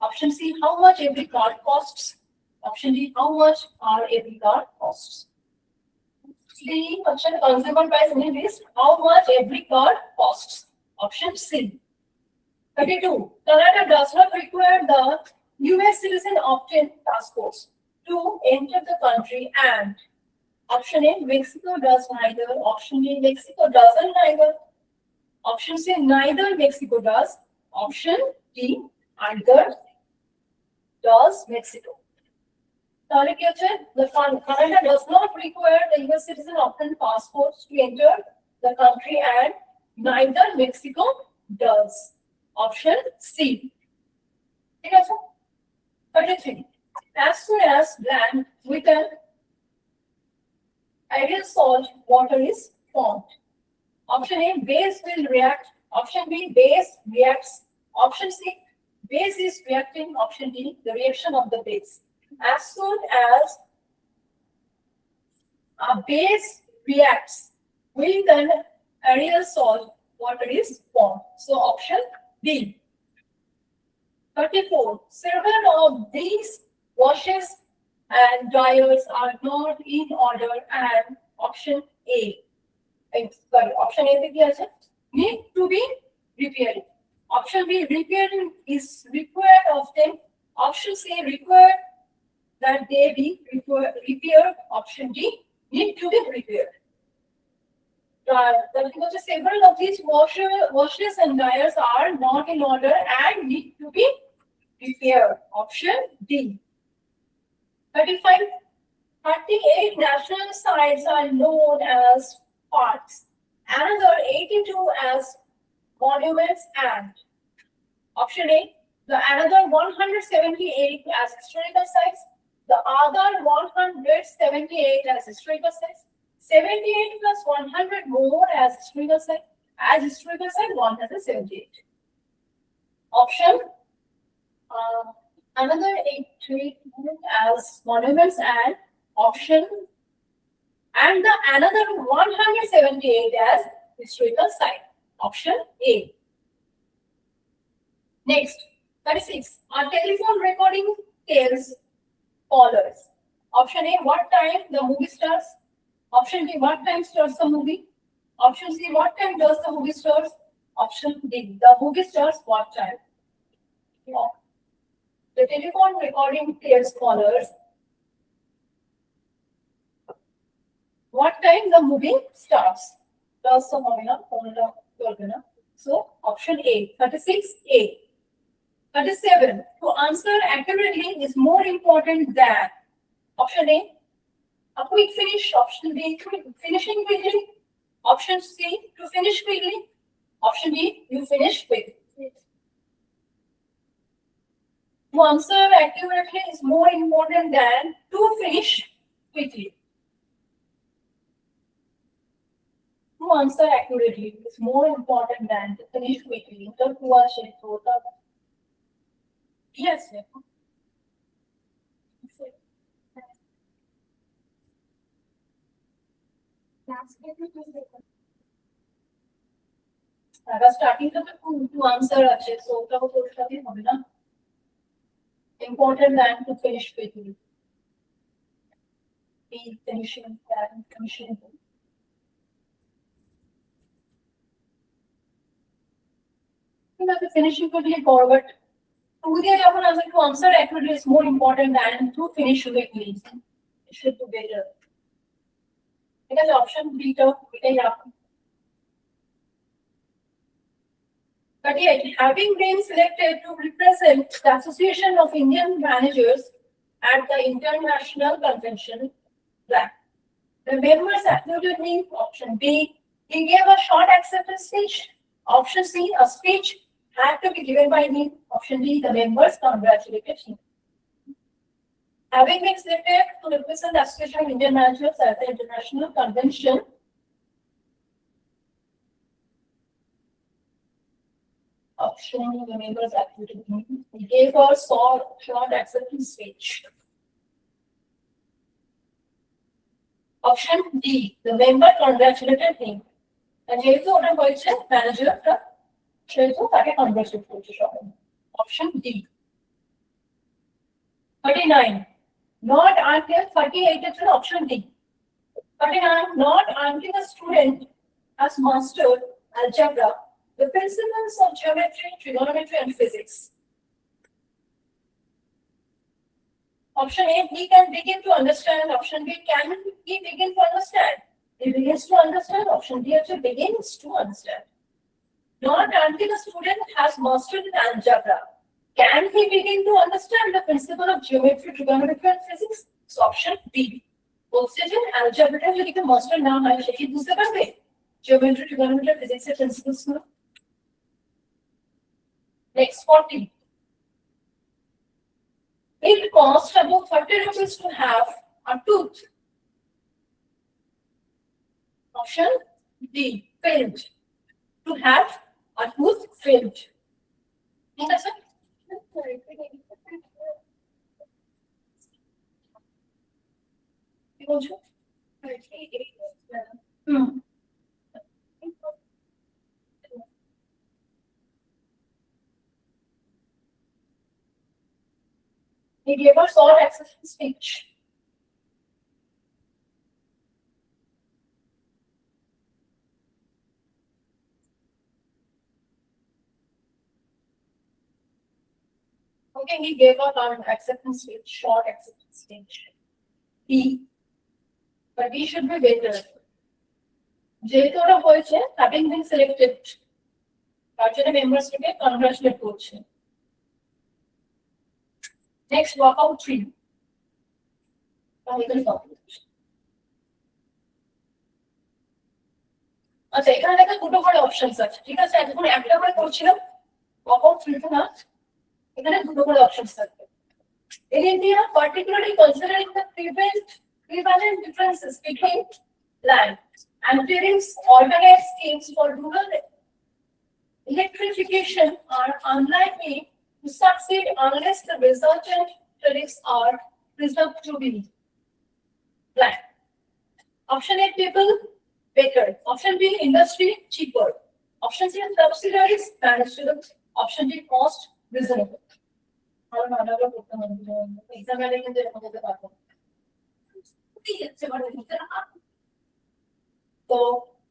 option C how much every car costs, option D how much are every car costs. The option consumer price index list how much every car costs, option C. 32 Canada does not require the US citizen obtain passports to enter the country, and option A Mexico does neither, option B Mexico doesn't neither, option C neither Mexico does, option D either does Mexico. তাহলে কি হচ্ছে the Canada does not require the US citizen obtain passports to enter the country, and neither Mexico does, option C. ঠিক আছে? 33 as soon as land with an aerial salt water is formed, option A base will react, option B base reacts, option C base is reacting, option D the reaction of the base. As soon as a base reacts with an aerial salt water is formed, so option D. 34 several of these washes and dryers are not in order, and option A option A need to be repaired, option B repairing is required of them, option C required that they be repaired, option D need to be repaired. Several of these washes and dryers are not in order and need to be repaired, option D. 35 38 national sites are known as parks, another 82 as monuments, and option A the another 178 as historical sites, the other 178 as historical sites, 78 plus 100 more as historical site, as historical site 1 has a 78. Option another 8 as monuments, and option and the another 178 as historical site, option A. Next 36 a telephone recording tells callers, option A what time the movie starts, option B what time starts the movie, option C what time does the movie starts, option D the movie starts what time. The telephone recording tells callers what time the movie starts. So option A 36A. 37 to answer accurately is more important than, option A a quick finish, option B finishing quickly, option C to finish quickly, option D you finish quick. To answer accurately is more important than to finish quickly. To answer accurately is more important than to finish quickly. Yes. Starting to answer so important than to finish quickly. Be finishing that and finishing. Finishing quickly forward. To answer accurately is more important than to finish quickly. It should be better. Because option B But yet, having been selected to represent the Association of Indian Managers at the International Convention, the members accorded me, option B, he gave a short acceptance speech, option C, a speech had to be given by me, option D, the members congratulated him. Having been selected to represent the Association of Indian Managers at the International Convention, of showing the members' activity, he gave a short acceptance speech. Option D, the member congratulated him. And যেহেতু ওটা হয়েছে ম্যানেজারটা সেহেতু তাকে congratulate করছে সবাই। Option D. 39. Not until 38 is option D. 39. Not until a student has mastered algebra, the principles of geometry, trigonometry, and physics. Option A, he can begin to understand. Option B, can he begin to understand? He begins to understand. Option D, actually begins to understand. Not until a student has mastered algebra. Can he begin to understand the principle of geometry, trigonometry, and physics? So option B. বলছে যে algebra যদি কেউ master না হয় সে কি বুঝতে পারবে geometry, trigonometry, physics এর principles গুলো? Next 40. It costs about 30 rupees to have a tooth. Option D, filled. To have a tooth filled. ঠিক আছে? কি বলছো? He gave a short acceptance speech. Okay, he gave a acceptance speech, short acceptance speech. But he should be better. যেহেতু ওটা হয়েছে, having been selected, তার জন্য মেম্বার্সকে congratulate করছে। Next, workout 3. আচ্ছা, এখানে দেখো দুটো করে অপশনস আছে, ঠিক আছে? এখন একটা করে করছিলাম, workout 3 না, এখানে দুটো করে অপশনস থাকবে। In India, particularly considering the prevalent differences between land and tariffs, alternate schemes for rural electrification are unlikely to succeed unless the resultant tariffs are preserved to be land. Option A, people better. Option B, industry cheaper. Option C, subsidiaries managed. Option D, cost reasonable. So,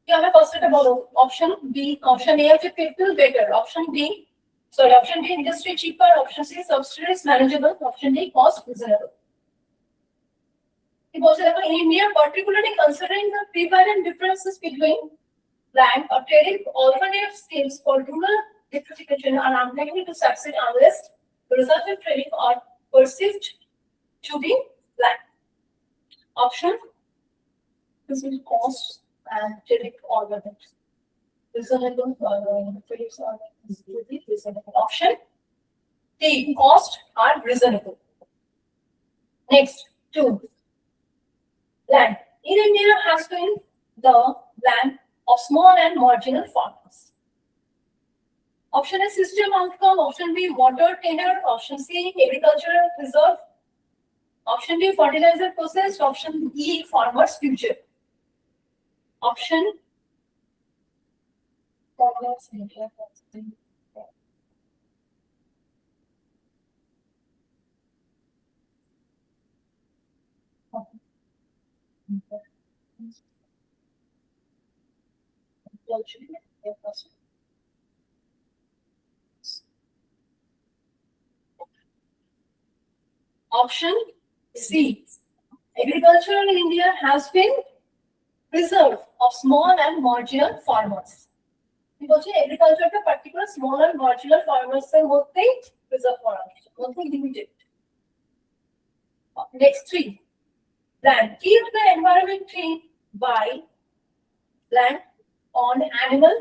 क्या मैं first से बोलूं? Option B, option A is people better. Option D, industry cheaper. Option C, subsidiaries manageable. Option D, cost reasonable. Because in India, particularly considering the prevalent differences between land or tariff alternative schemes for rural electrification are unlikely to succeed unless the resultant tariff are perceived to be land. Option this is cost and tariff alternatives. Reasonable tariffs are reasonable. Option D, cost are reasonable. Next, 2. Land. In India has been the land of small and marginal farmers. Option A, system outcome. Option B, water tenure. Option C, agricultural reserve. Option D, fertilizer process. Option E, farmers future. Option Option C. Agriculture in India has been preserved of small and marginal farmers. Because agriculture is particular small and marginal farmers are mostly preserved for us, mostly limited. Next 3. Land. Keep the environment clean by land on animal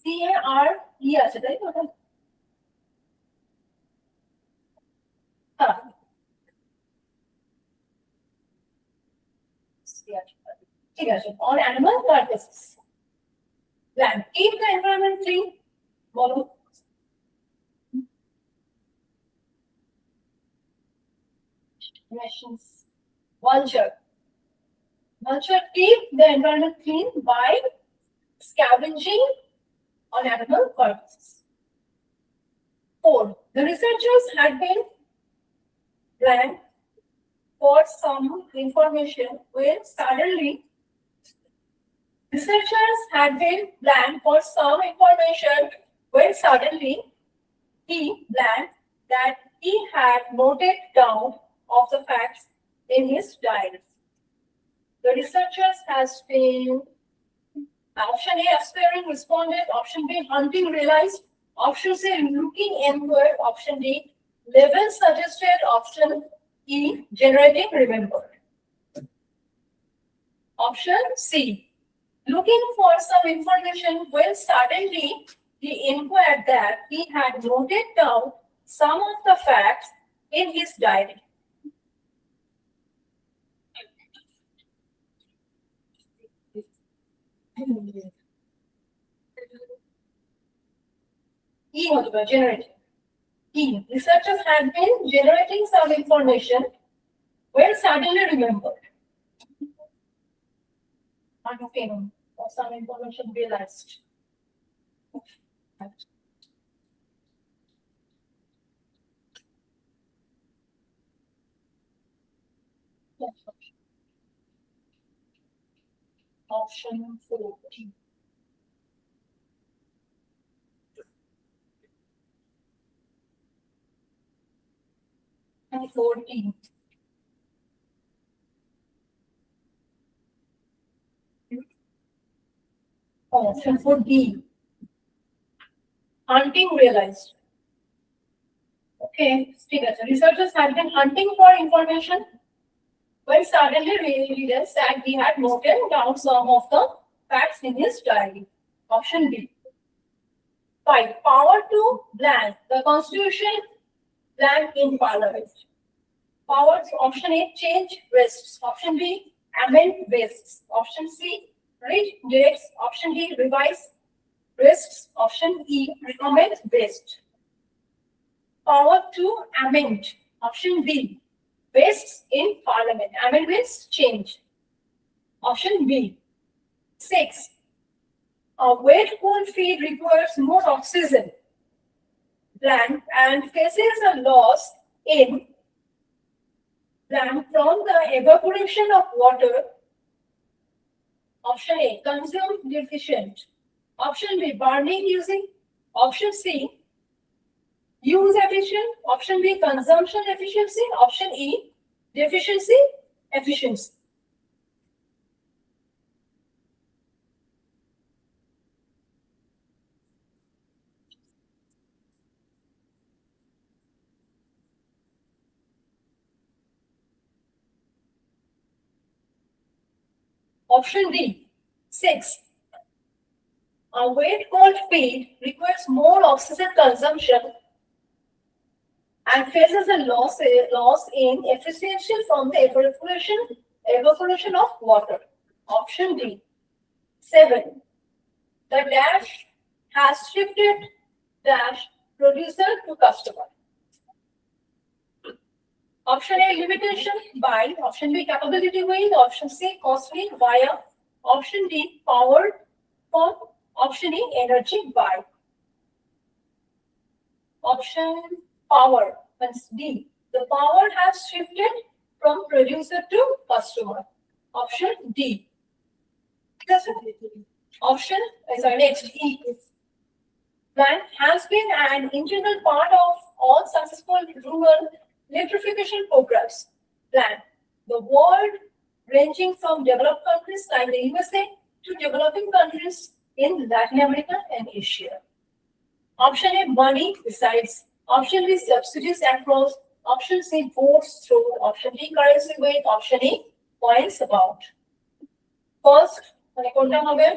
CARE আছে তাই তো? হ্যাঁ, ঠিক আছে। On animal carcasses. Land. Keep the environment clean. বলো। Nations. Vulture. Vulture keep the environment clean by scavenging on animal carcasses. 4. The researchers had been planned for some information when suddenly researchers had been planned for some information when suddenly he learned that he had noted down of the facts in his diary. The researchers has been option A, aspiring responded, option B, hunting realized, option C, looking inward, option D, level suggested, option E, generating remembered. Option C, looking for some information when suddenly he inquired that he had noted down some of the facts in his diary. E, generating. E, researchers had been generating some information when suddenly remembered. Unobtained or some information realized. Option 14. And 14. Option 4D. Hunting realized. Okay, researchers had been hunting for information when suddenly realized that he had noted down some of the facts in his diary. Option B. 5. Power to blank the Constitution blank in Parliament. Powers. Option A, change risks. Option B, amend risks. Option C, read dates. Option D, revise risks. Option E, recommend based. Power to amend. Option B, based in Parliament. Amend means change. Option B. 6. A wet cool feed requires more oxygen blank and faces a loss in blank from the evaporation of water. Option A, consume deficient. Option B, burning using. Option C, use efficient. Option B, consumption efficiency. Option E, deficiency efficiency. Option D, 6. A wet cold feed requires more oxygen consumption and faces a loss in efficiency from the evaporation of water. Option D. 7. The dash has shifted dash producer to customer. Option A, limitation by. Option B, capability with. Option C, costly via. Option D, power from. Option E, energy by. Option power means D. The power has shifted from producer to customer. Option D. Option next E. Plant has been an integral part of all successful rural electrification programs. Plant the world ranging from developed countries like the USA to developing countries in Latin America and Asia. Option A, money besides. Option B, subsidies across. Option C, votes through. Option D, currency with. Option E, points about. First, কোনটা হবে?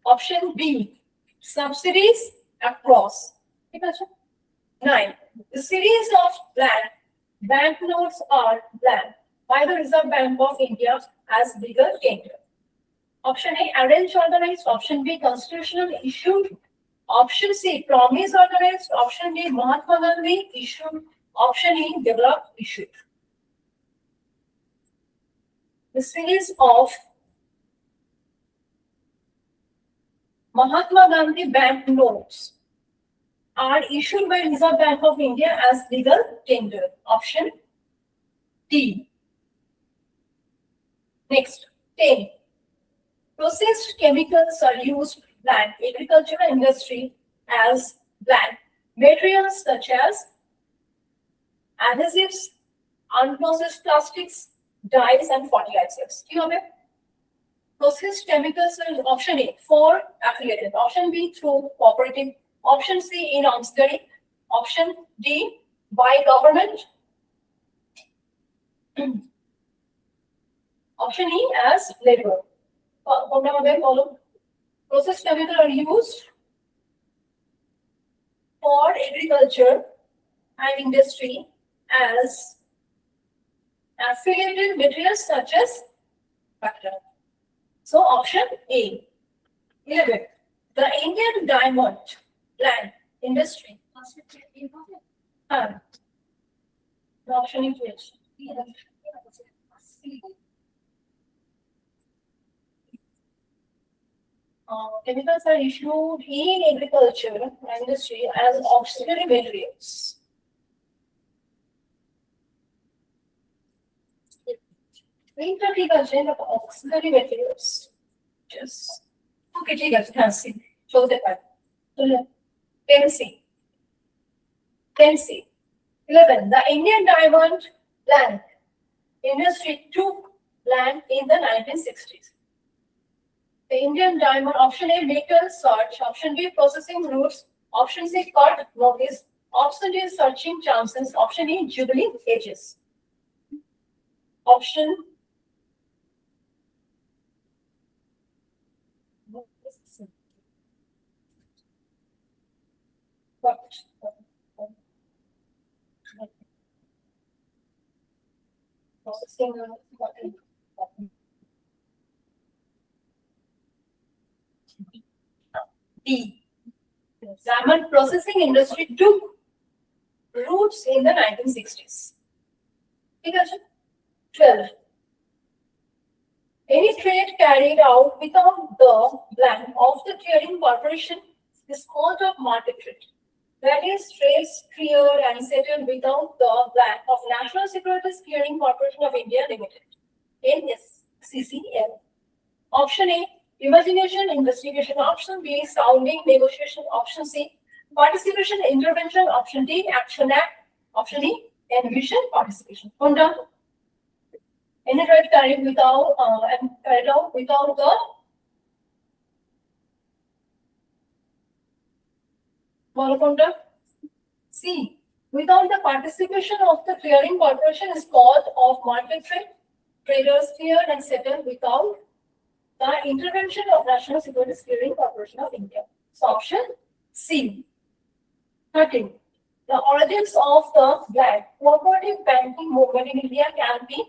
Option B, subsidies across. 9. The series of blank banknotes are blank by the Reserve Bank of India as legal tender. Option A, arranged organized. Option B, constitutional issued. Option C, promise organized. Option D, Mahatma Gandhi issued. Option E, developed issued. The series of Mahatma Gandhi bank notes are issued by Reserve Bank of India as legal tender. Option D. Next, 10. Processed chemicals are used blank agricultural industry as blank materials such as adhesives, unprocessed plastics, dyes and fertilizers. Processed chemicals are option A for affiliated, option B through cooperative, option C in auxiliary, option D by government, option E as labor. Processed chemicals are used for agriculture and industry as affiliated materials such as factor. So option A. 11. The Indian diamond plant industry. The option is which? Chemicals are issued in agriculture industry as auxiliary materials. Auxiliary materials. Just okay, fancy. Show the part. 10C. 10C. 11. The Indian diamond plant industry took land in the 1960s. The Indian diamond, option A, metal search, option B, processing routes, option C, cut notice, option D, searching chances, option E, jubilee edges. Option processing D. Diamond processing industry took roots in the 1960s. 12. Any trade carried out without the blank of the clearing corporation is called a market trade. That is, trades cleared and settled without the blank of National Securities Clearing Corporation of India Limited, NSCCL. Option A, imagination, investigation. Option B, sounding, negotiation. Option C, participation, intervention. Option D, action act. Option E, envision, participation. Honda. Any trade carried without and carried out without the C. Without the participation of the clearing corporation is called of market trade. Traders cleared and settled without the intervention of National Securities Clearing Corporation of India. So option C. 13. The origins of the blank cooperative banking movement in India can be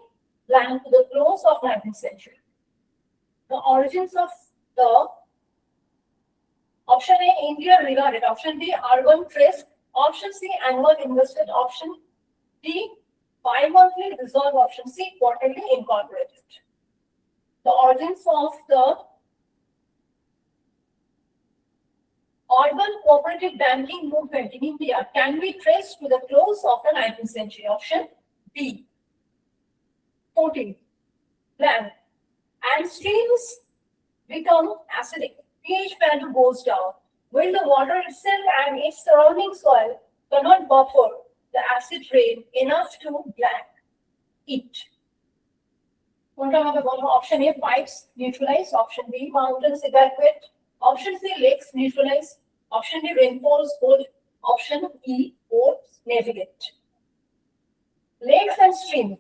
blank to the close of 19th century. The origins of the option A, India regarded. Option B, urban trade. Option C, annual invested. Option D, bi-monthly reserve. Option C, quarterly incorporated. The origins of the urban cooperative banking movement in India can be traced to the close of the 19th century. Option B. 14. Blank. And streams become acidic. pH value goes down. When the water itself and its surrounding soil cannot buffer the acid rain enough to blank it. Option A, pipes neutralize. Option B, mountains evacuate. Option C, lakes neutralize. Option D, rainfalls hold. Option E, boats navigate. Lakes and streams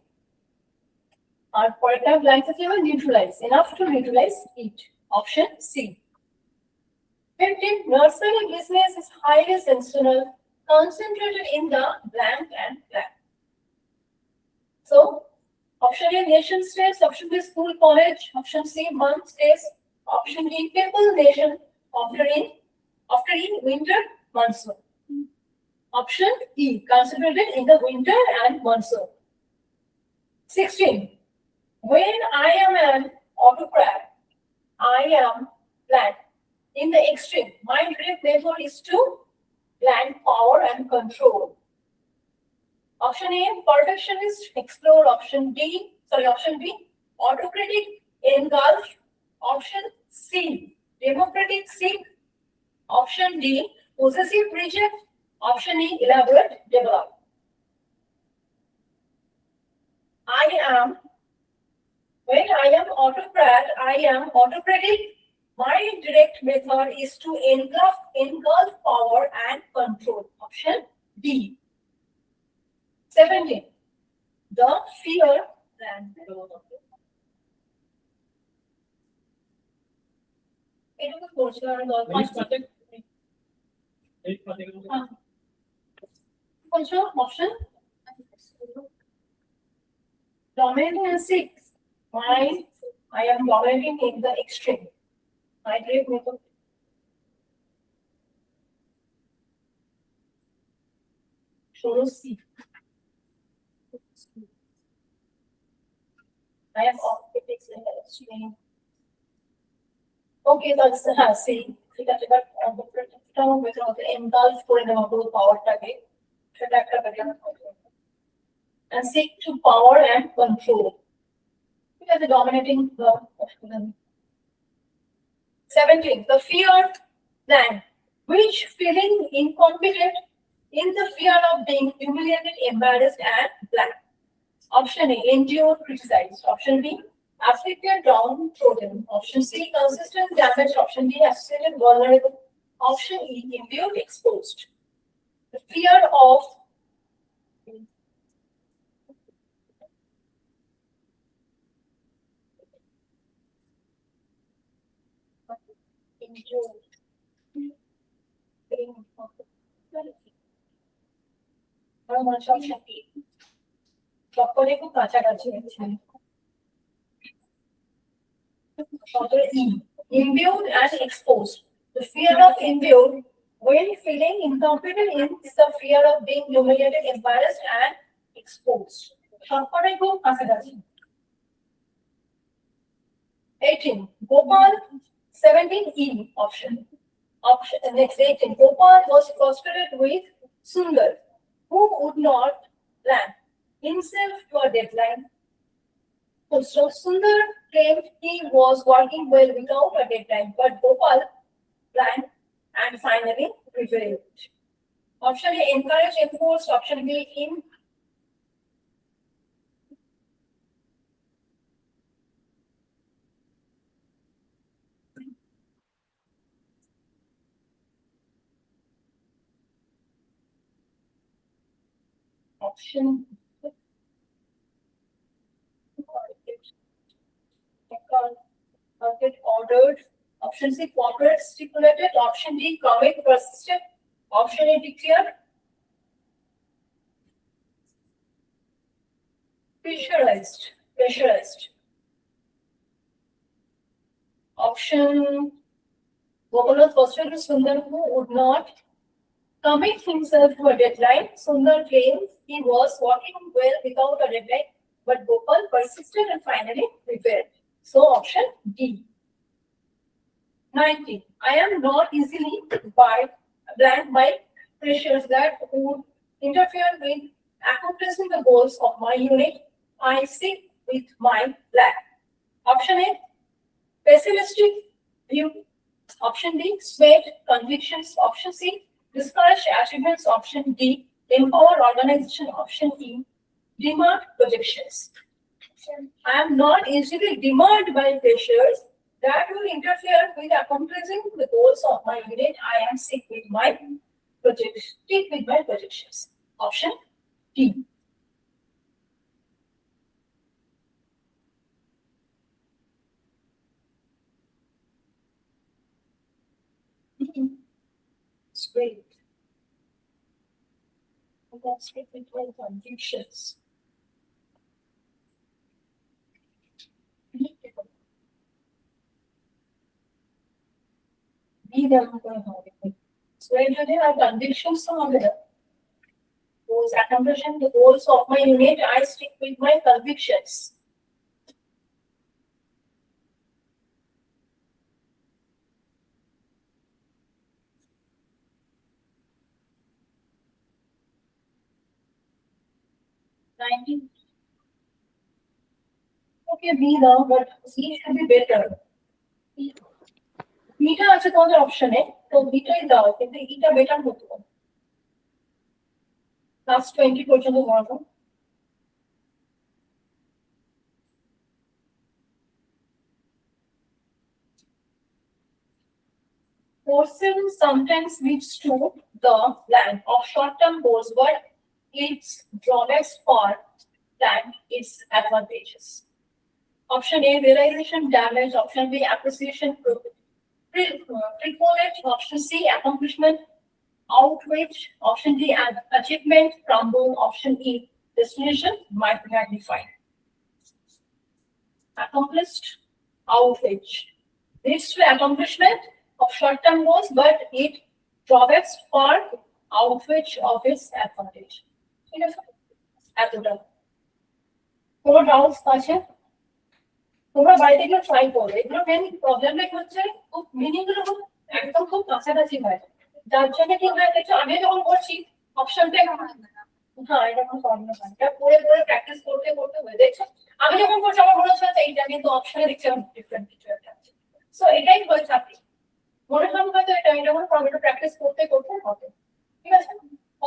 are for a time blanket level neutralize enough to neutralize it. Option C. 15. Nursery business is highly sensational, concentrated in the blank and blank. So, option A, nation states. Option B, school, college. Option C, month, days. Option D, people, nation. After in winter, monsoon. Option E, concentrated in the winter and monsoon. 16. When I am an autocrat, I am blank. In the extreme, my direct method is to blank power and control. Option A, perfectionist, explore. Option B, autocratic, engulf. Option C, democratic, seek. Option D, possessive, reject. Option E, elaborate, develop. When I am autocrat, I am autocratic. My direct method is to engulf power and control. Option D. 17. The fear and option dominating and six. I am dominating in the extreme. My direct method. C. I am optics in the extreme. Okay, that's C. সেটা engulf করে নেওয়া পুরো পাওয়ারটাকে সেটা একটা and seek to power and control. Because the dominating the 17. The fear plan. Which feeling incompetent in the fear of being humiliated, embarrassed, and blank. Option A, endure, criticize. Option B, afflicted, downtrodden. Option C, consistent damage. Option D, associated, vulnerable. Option E, imbued, exposed. The fear of খুব কাছাকাছি imbued and exposed. The fear of imbued, when feeling incompetent, is the fear of being humiliated, embarrassed, and exposed. 18. Gopal, 17E option. Next 18. Gopal was frustrated with Sundar, who would not plan himself to a deadline. So Sundar claimed he was working well without a deadline, but Gopal planned and finally prevailed. Option A, encourage, enforce. Option B, in. Option get ordered. Option C, cooperate, stipulated. Option D, commit, persistent. Option A, declare. Pressurized. Option Gopal was frustrated with Sundar, who would not commit himself to a deadline. Sundar claims he was working well without a deadline, but Gopal persisted and finally prevailed. So option D. 19. I am not easily blank by pressures that would interfere with accomplishing the goals of my unit. I stick with my plan. Option A, pessimistic view. Option B, swayed convictions. Option C, discourage achievements. Option D, empower organization. Option E, demand projections. I am not easily demarred by pressures that will interfere with accomplishing the goals of my unit. I am stick with my projections. Option D. Straight. Let's get into our convictions. So usually our convictions are those accomplishing the goals of my unit, I stick with my convictions. Okay, B now, but C should be better. Beta আছে তোমাদের অপশনে, তো বিটাই দাও, কিন্তু এটা better হতো। Class 20 পর্যন্ত পড়াবো। Person sometimes leads to the plan of short-term goals, but its drawbacks for plan its advantages. Option A, realization damage. Option B, appreciation preponderate. Option C, accomplishment outreach. Option D, achievement crumble. Option E, destination might magnify. Accomplished outreach leads to accomplishment of short-term goals, but it drawbacks for outreach of its advantage. ঠিক আছে, এতটা। কোনো doubts আছে? তোমরা বাড়িতে গিয়ে try করো। এগুলো মেন প্রবলেমটা হচ্ছে খুব মিনিংগুলো একদম খুব কাছাকাছি হয়, যার জন্য কি হয় দেখছো আমি যখন করছি অপশনটা হ্যাঁ এটা কোনো প্রবলেম হয়, এটা পড়ে পড়ে প্র্যাকটিস করতে করতে হয়ে দেখছো আমি যখন করছি আমার মনে হচ্ছে এইটা, কিন্তু অপশনে দেখছি আমি ডিফারেন্ট কিছু একটা আছে। সো এটাই হয়ে থাকে, মনে হয় হয়তো এটা যখন প্রবলেমটা প্র্যাকটিস করতে করতে হবে। ঠিক আছে,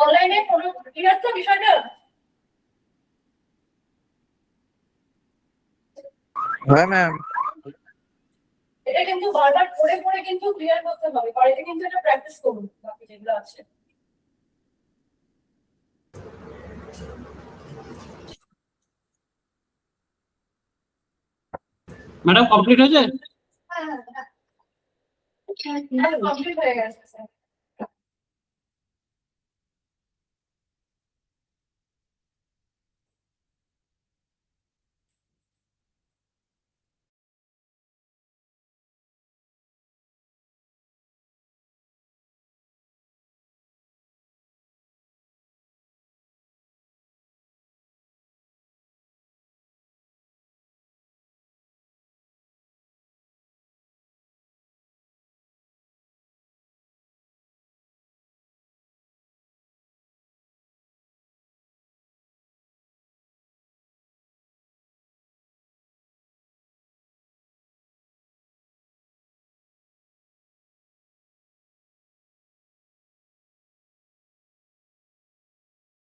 অনলাইনে কোনো ক্লিয়ার তো বিষয়টা? হ্যাঁ ম্যাম। এটা কিন্তু বারবার পড়ে পড়ে কিন্তু ক্লিয়ার করতে হবে, বাড়িতে কিন্তু এটা প্র্যাকটিস করুন বাকি যেগুলো আছে। ম্যাডাম কমপ্লিট হয়েছে? হ্যাঁ কমপ্লিট হয়ে গেছে স্যার।